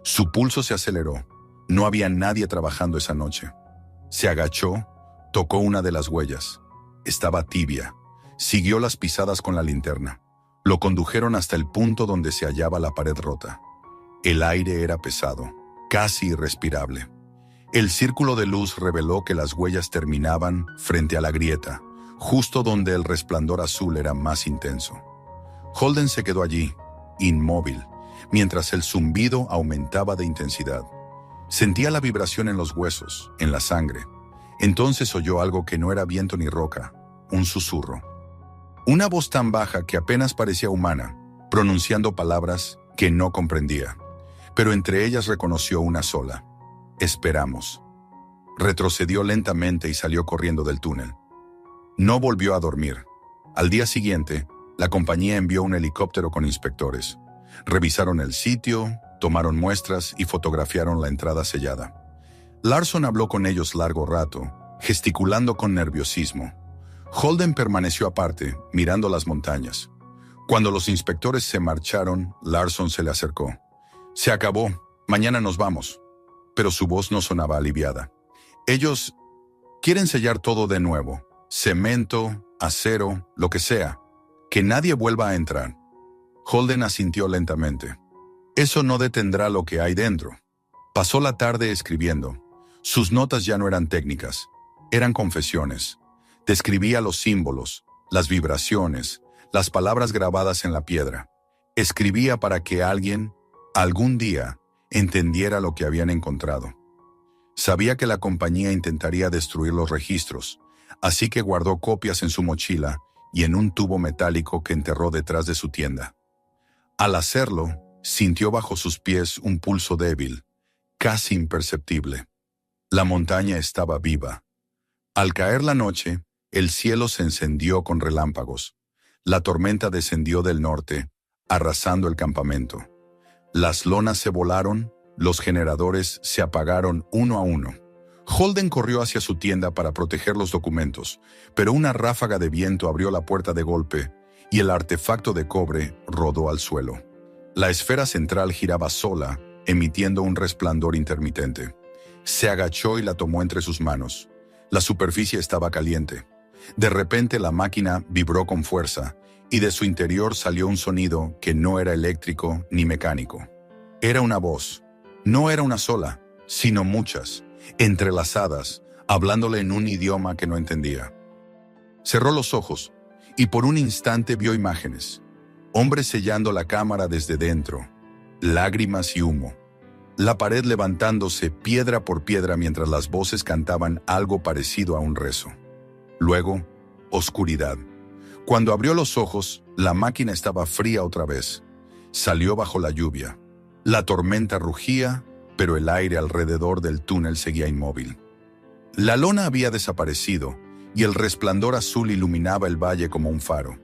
Su pulso se aceleró. No había nadie trabajando esa noche. Se agachó, tocó una de las huellas. Estaba tibia. Siguió las pisadas con la linterna. Lo condujeron hasta el punto donde se hallaba la pared rota. El aire era pesado, casi irrespirable. El círculo de luz reveló que las huellas terminaban frente a la grieta, justo donde el resplandor azul era más intenso. Holden se quedó allí, inmóvil, mientras el zumbido aumentaba de intensidad. Sentía la vibración en los huesos, en la sangre. Entonces oyó algo que no era viento ni roca, un susurro. Una voz tan baja que apenas parecía humana, pronunciando palabras que no comprendía. Pero entre ellas reconoció una sola. Esperamos. Retrocedió lentamente y salió corriendo del túnel. No volvió a dormir. Al día siguiente, la compañía envió un helicóptero con inspectores. Revisaron el sitio, tomaron muestras y fotografiaron la entrada sellada. Larson habló con ellos largo rato, gesticulando con nerviosismo. Holden permaneció aparte, mirando las montañas. Cuando los inspectores se marcharon, Larson se le acercó. Se acabó, mañana nos vamos. Pero su voz no sonaba aliviada. Ellos quieren sellar todo de nuevo. Cemento, acero, lo que sea. Que nadie vuelva a entrar. Holden asintió lentamente. Eso no detendrá lo que hay dentro. Pasó la tarde escribiendo. Sus notas ya no eran técnicas. Eran confesiones. Describía los símbolos, las vibraciones, las palabras grabadas en la piedra. Escribía para que alguien, algún día, entendiera lo que habían encontrado. Sabía que la compañía intentaría destruir los registros, así que guardó copias en su mochila y en un tubo metálico que enterró detrás de su tienda. Al hacerlo, sintió bajo sus pies un pulso débil, casi imperceptible. La montaña estaba viva. Al caer la noche, el cielo se encendió con relámpagos. La tormenta descendió del norte, arrasando el campamento. Las lonas se volaron, los generadores se apagaron uno a uno. Holden corrió hacia su tienda para proteger los documentos, pero una ráfaga de viento abrió la puerta de golpe y el artefacto de cobre rodó al suelo. La esfera central giraba sola, emitiendo un resplandor intermitente. Se agachó y la tomó entre sus manos. La superficie estaba caliente. De repente la máquina vibró con fuerza y de su interior salió un sonido que no era eléctrico ni mecánico. Era una voz. No era una sola, sino muchas, entrelazadas, hablándole en un idioma que no entendía. Cerró los ojos y por un instante vio imágenes. Hombres sellando la cámara desde dentro, lágrimas y humo. La pared levantándose piedra por piedra mientras las voces cantaban algo parecido a un rezo. Luego, oscuridad. Cuando abrió los ojos, la máquina estaba fría otra vez. Salió bajo la lluvia. La tormenta rugía, pero el aire alrededor del túnel seguía inmóvil. La lona había desaparecido y el resplandor azul iluminaba el valle como un faro.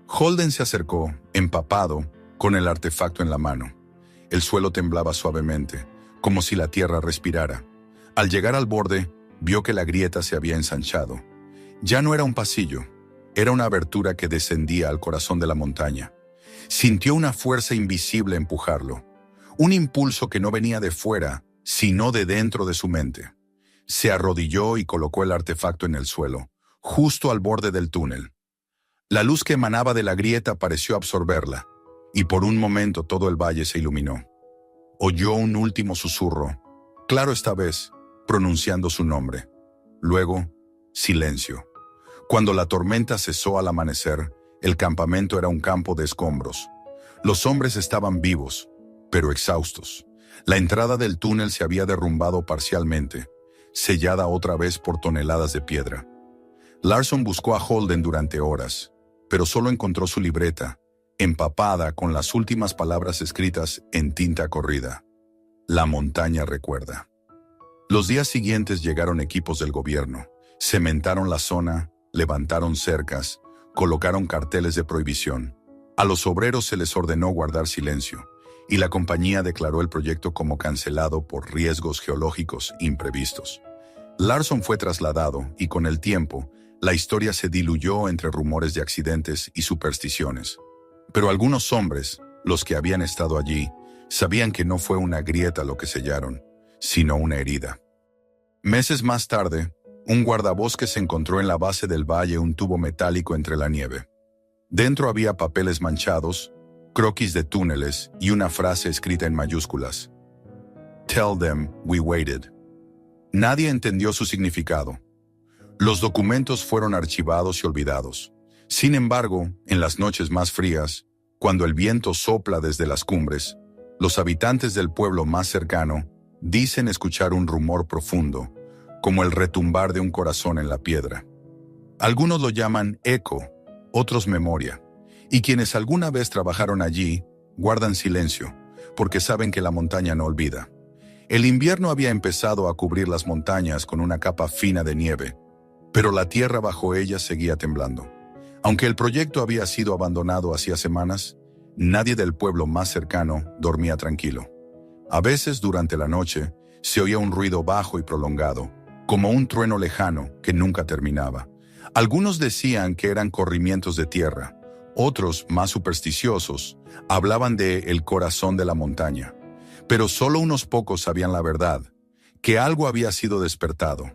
Holden se acercó, empapado, con el artefacto en la mano. El suelo temblaba suavemente, como si la tierra respirara. Al llegar al borde, vio que la grieta se había ensanchado. Ya no era un pasillo, era una abertura que descendía al corazón de la montaña. Sintió una fuerza invisible empujarlo, un impulso que no venía de fuera, sino de dentro de su mente. Se arrodilló y colocó el artefacto en el suelo, justo al borde del túnel. La luz que emanaba de la grieta pareció absorberla, y por un momento todo el valle se iluminó. Oyó un último susurro, claro esta vez, pronunciando su nombre. Luego, silencio. Cuando la tormenta cesó al amanecer, el campamento era un campo de escombros. Los hombres estaban vivos, pero exhaustos. La entrada del túnel se había derrumbado parcialmente, sellada otra vez por toneladas de piedra. Larson buscó a Holden durante horas, pero solo encontró su libreta, empapada con las últimas palabras escritas en tinta corrida. La montaña recuerda. Los días siguientes llegaron equipos del gobierno, cementaron la zona, levantaron cercas, colocaron carteles de prohibición. A los obreros se les ordenó guardar silencio, y la compañía declaró el proyecto como cancelado por riesgos geológicos imprevistos. Larson fue trasladado y con el tiempo, la historia se diluyó entre rumores de accidentes y supersticiones. Pero algunos hombres, los que habían estado allí, sabían que no fue una grieta lo que sellaron, sino una herida. Meses más tarde, un guardabosques encontró en la base del valle un tubo metálico entre la nieve. Dentro había papeles manchados, croquis de túneles y una frase escrita en mayúsculas. Tell them we waited. Nadie entendió su significado. Los documentos fueron archivados y olvidados. Sin embargo, en las noches más frías, cuando el viento sopla desde las cumbres, los habitantes del pueblo más cercano dicen escuchar un rumor profundo, como el retumbar de un corazón en la piedra. Algunos lo llaman eco, otros memoria, y quienes alguna vez trabajaron allí guardan silencio, porque saben que la montaña no olvida. El invierno había empezado a cubrir las montañas con una capa fina de nieve, pero la tierra bajo ellas seguía temblando. Aunque el proyecto había sido abandonado hacía semanas, nadie del pueblo más cercano dormía tranquilo. A veces, durante la noche, se oía un ruido bajo y prolongado, como un trueno lejano que nunca terminaba. Algunos decían que eran corrimientos de tierra, otros, más supersticiosos, hablaban de el corazón de la montaña. Pero solo unos pocos sabían la verdad, que algo había sido despertado,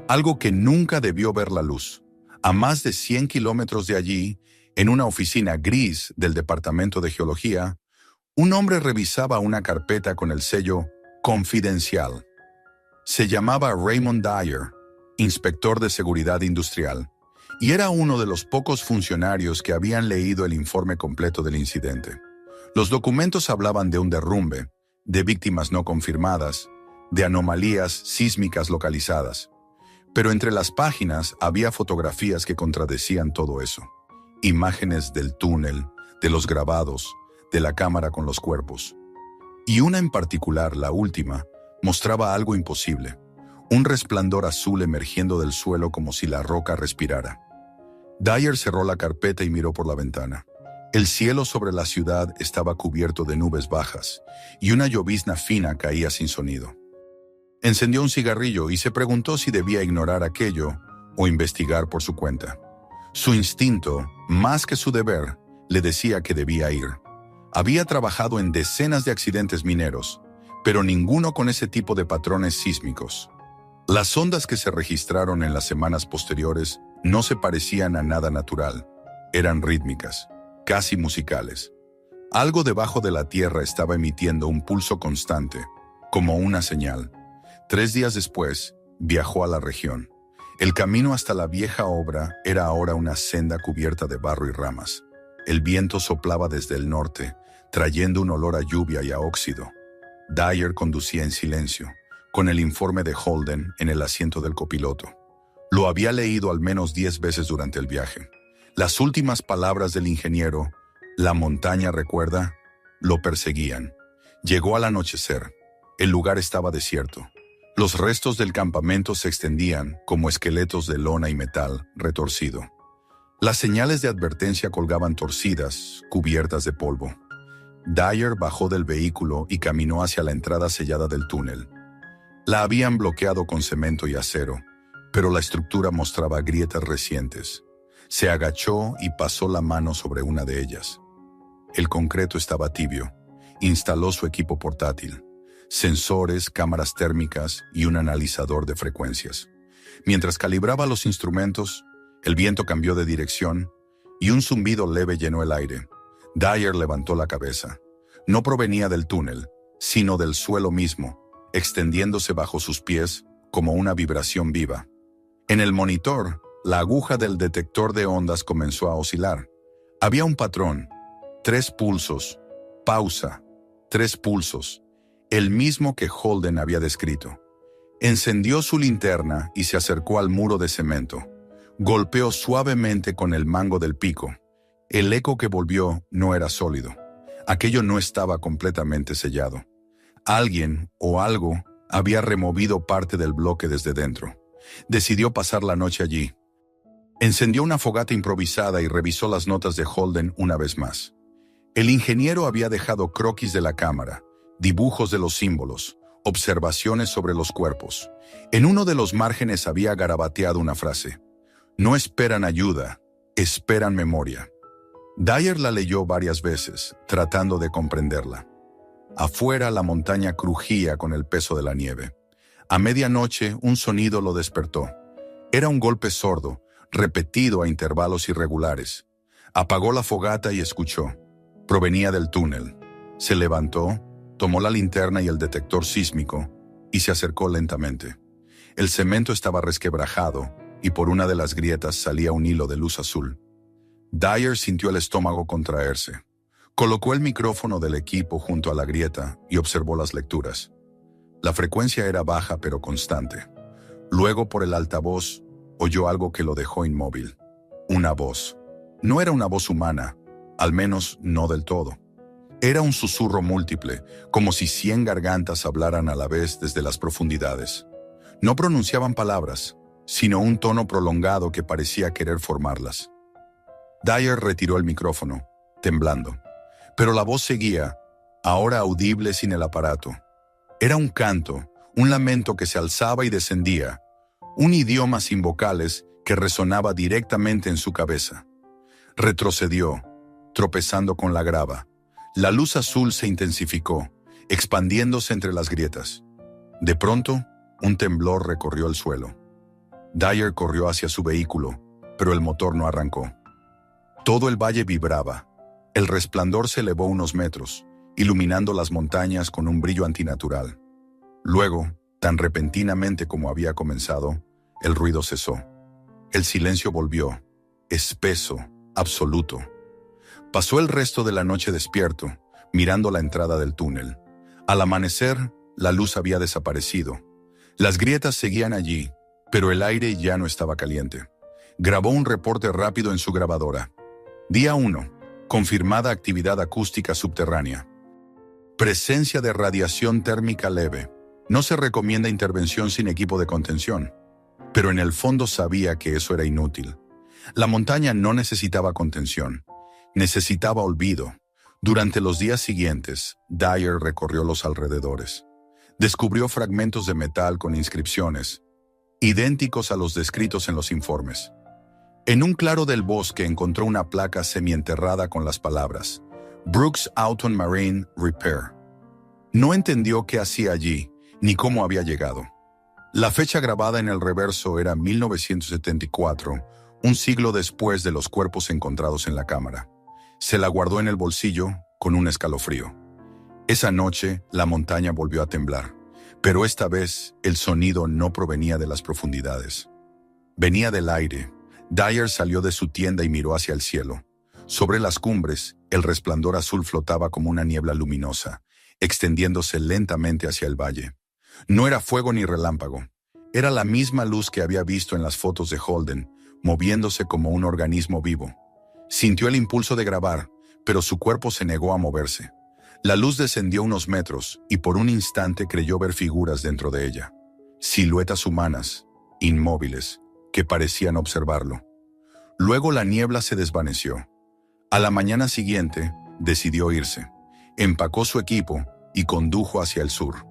algo que nunca debió ver la luz. A más de 100 kilómetros de allí, en una oficina gris del Departamento de Geología, un hombre revisaba una carpeta con el sello Confidencial. Se llamaba Raymond Dyer, inspector de seguridad industrial, y era uno de los pocos funcionarios que habían leído el informe completo del incidente. Los documentos hablaban de un derrumbe, de víctimas no confirmadas, de anomalías sísmicas localizadas. Pero entre las páginas había fotografías que contradecían todo eso. Imágenes del túnel, de los grabados, de la cámara con los cuerpos. Y una en particular, la última, mostraba algo imposible. Un resplandor azul emergiendo del suelo como si la roca respirara. Dyer cerró la carpeta y miró por la ventana. El cielo sobre la ciudad estaba cubierto de nubes bajas, y una llovizna fina caía sin sonido. Encendió un cigarrillo y se preguntó si debía ignorar aquello o investigar por su cuenta. Su instinto, más que su deber, le decía que debía ir. Había trabajado en decenas de accidentes mineros, pero ninguno con ese tipo de patrones sísmicos. Las ondas que se registraron en las semanas posteriores no se parecían a nada natural. Eran rítmicas, casi musicales. Algo debajo de la tierra estaba emitiendo un pulso constante, como una señal. 3 días después, viajó a la región. El camino hasta la vieja obra era ahora una senda cubierta de barro y ramas. El viento soplaba desde el norte, trayendo un olor a lluvia y a óxido. Dyer conducía en silencio, con el informe de Holden en el asiento del copiloto. Lo había leído al menos 10 veces durante el viaje. Las últimas palabras del ingeniero, "La montaña, recuerda", lo perseguían. Llegó al anochecer. El lugar estaba desierto. Los restos del campamento se extendían como esqueletos de lona y metal retorcido. Las señales de advertencia colgaban torcidas, cubiertas de polvo. Dyer bajó del vehículo y caminó hacia la entrada sellada del túnel. La habían bloqueado con cemento y acero, pero la estructura mostraba grietas recientes. Se agachó y pasó la mano sobre una de ellas. El concreto estaba tibio. Instaló su equipo portátil: sensores, cámaras térmicas y un analizador de frecuencias. Mientras calibraba los instrumentos, el viento cambió de dirección y un zumbido leve llenó el aire. Dyer levantó la cabeza. No provenía del túnel, sino del suelo mismo, extendiéndose bajo sus pies como una vibración viva. En el monitor, la aguja del detector de ondas comenzó a oscilar. Había un patrón: 3 pulsos, pausa, 3 pulsos, el mismo que Holden había descrito. Encendió su linterna y se acercó al muro de cemento. Golpeó suavemente con el mango del pico. El eco que volvió no era sólido. Aquello no estaba completamente sellado. Alguien o algo había removido parte del bloque desde dentro. Decidió pasar la noche allí. Encendió una fogata improvisada y revisó las notas de Holden una vez más. El ingeniero había dejado croquis de la cámara, dibujos de los símbolos, observaciones sobre los cuerpos. En uno de los márgenes había garabateado una frase: "No esperan ayuda, esperan memoria". Dyer la leyó varias veces, tratando de comprenderla. Afuera la montaña crujía con el peso de la nieve. A medianoche un sonido lo despertó. Era un golpe sordo, repetido a intervalos irregulares. Apagó la fogata y escuchó. Provenía del túnel. Se levantó, tomó la linterna y el detector sísmico y se acercó lentamente. El cemento estaba resquebrajado y por una de las grietas salía un hilo de luz azul. Dyer sintió el estómago contraerse. Colocó el micrófono del equipo junto a la grieta y observó las lecturas. La frecuencia era baja pero constante. Luego, por el altavoz, oyó algo que lo dejó inmóvil. Una voz. No era una voz humana, al menos no del todo. Era un susurro múltiple, como si 100 gargantas hablaran a la vez desde las profundidades. No pronunciaban palabras, sino un tono prolongado que parecía querer formarlas. Dyer retiró el micrófono, temblando. Pero la voz seguía, ahora audible sin el aparato. Era un canto, un lamento que se alzaba y descendía, un idioma sin vocales que resonaba directamente en su cabeza. Retrocedió, tropezando con la grava. La luz azul se intensificó, expandiéndose entre las grietas. De pronto, un temblor recorrió el suelo. Dyer corrió hacia su vehículo, pero el motor no arrancó. Todo el valle vibraba. El resplandor se elevó unos metros, iluminando las montañas con un brillo antinatural. Luego, tan repentinamente como había comenzado, el ruido cesó. El silencio volvió, espeso, absoluto. Pasó el resto de la noche despierto, mirando la entrada del túnel. Al amanecer, la luz había desaparecido. Las grietas seguían allí, pero el aire ya no estaba caliente. Grabó un reporte rápido en su grabadora. Día 1. Confirmada actividad acústica subterránea. Presencia de radiación térmica leve. No se recomienda intervención sin equipo de contención. Pero en el fondo sabía que eso era inútil. La montaña no necesitaba contención. Necesitaba olvido. Durante los días siguientes, Dyer recorrió los alrededores. Descubrió fragmentos de metal con inscripciones, idénticos a los descritos en los informes. En un claro del bosque encontró una placa semienterrada con las palabras Brooks Auto and Marine Repair. No entendió qué hacía allí, ni cómo había llegado. La fecha grabada en el reverso era 1974, un siglo después de los cuerpos encontrados en la cámara. Se la guardó en el bolsillo con un escalofrío. Esa noche, la montaña volvió a temblar, pero esta vez el sonido no provenía de las profundidades. Venía del aire. Dyer salió de su tienda y miró hacia el cielo. Sobre las cumbres, el resplandor azul flotaba como una niebla luminosa, extendiéndose lentamente hacia el valle. No era fuego ni relámpago. Era la misma luz que había visto en las fotos de Holden, moviéndose como un organismo vivo. Sintió el impulso de grabar, pero su cuerpo se negó a moverse. La luz descendió unos metros y por un instante creyó ver figuras dentro de ella. Siluetas humanas, inmóviles, que parecían observarlo. Luego la niebla se desvaneció. A la mañana siguiente, decidió irse. Empacó su equipo y condujo hacia el sur.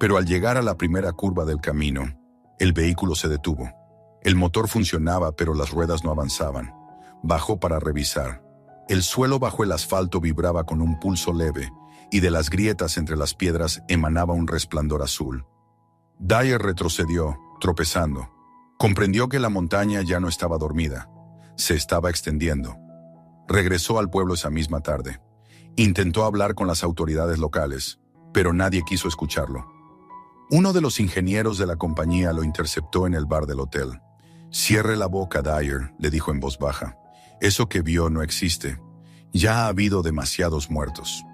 Pero al llegar a la primera curva del camino, el vehículo se detuvo. El motor funcionaba, pero las ruedas no avanzaban. Bajó para revisar. El suelo bajo el asfalto vibraba con un pulso leve, y de las grietas entre las piedras emanaba un resplandor azul. Dyer retrocedió, tropezando. Comprendió que la montaña ya no estaba dormida. Se estaba extendiendo. Regresó al pueblo esa misma tarde. Intentó hablar con las autoridades locales, pero nadie quiso escucharlo. Uno de los ingenieros de la compañía lo interceptó en el bar del hotel. «Cierre la boca, Dyer», le dijo en voz baja. «Eso que vio no existe. Ya ha habido demasiados muertos».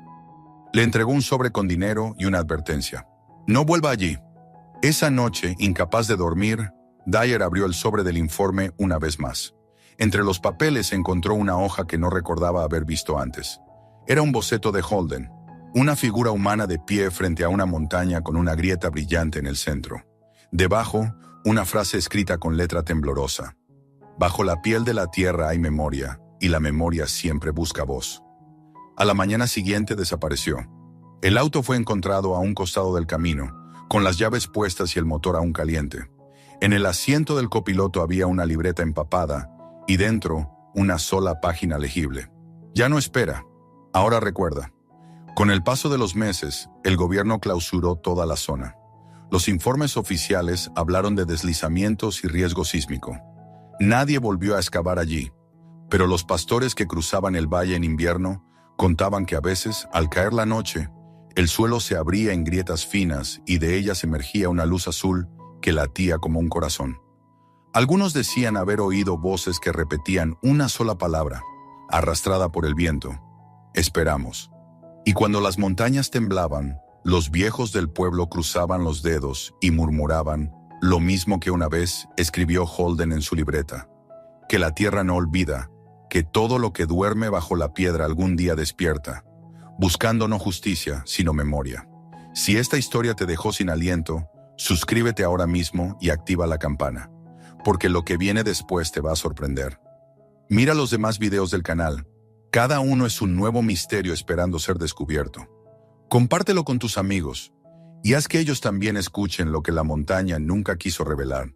Le entregó un sobre con dinero y una advertencia. «No vuelva allí». Esa noche, incapaz de dormir, Dyer abrió el sobre del informe una vez más. Entre los papeles encontró una hoja que no recordaba haber visto antes. Era un boceto de Holden, una figura humana de pie frente a una montaña con una grieta brillante en el centro. Debajo, una frase escrita con letra temblorosa. «Bajo la piel de la tierra hay memoria, y la memoria siempre busca voz». A la mañana siguiente desapareció. El auto fue encontrado a un costado del camino, con las llaves puestas y el motor aún caliente. En el asiento del copiloto había una libreta empapada y dentro una sola página legible. «Ya no espera, ahora recuerda». Con el paso de los meses, el gobierno clausuró toda la zona. Los informes oficiales hablaron de deslizamientos y riesgo sísmico. Nadie volvió a excavar allí, pero los pastores que cruzaban el valle en invierno contaban que a veces, al caer la noche, el suelo se abría en grietas finas y de ellas emergía una luz azul que latía como un corazón. Algunos decían haber oído voces que repetían una sola palabra, arrastrada por el viento: «Esperamos». Y cuando las montañas temblaban, los viejos del pueblo cruzaban los dedos y murmuraban lo mismo que una vez escribió Holden en su libreta: que la tierra no olvida, que todo lo que duerme bajo la piedra algún día despierta, buscando no justicia, sino memoria. Si esta historia te dejó sin aliento, suscríbete ahora mismo y activa la campana, porque lo que viene después te va a sorprender. Mira los demás videos del canal. Cada uno es un nuevo misterio esperando ser descubierto. Compártelo con tus amigos y haz que ellos también escuchen lo que la montaña nunca quiso revelar.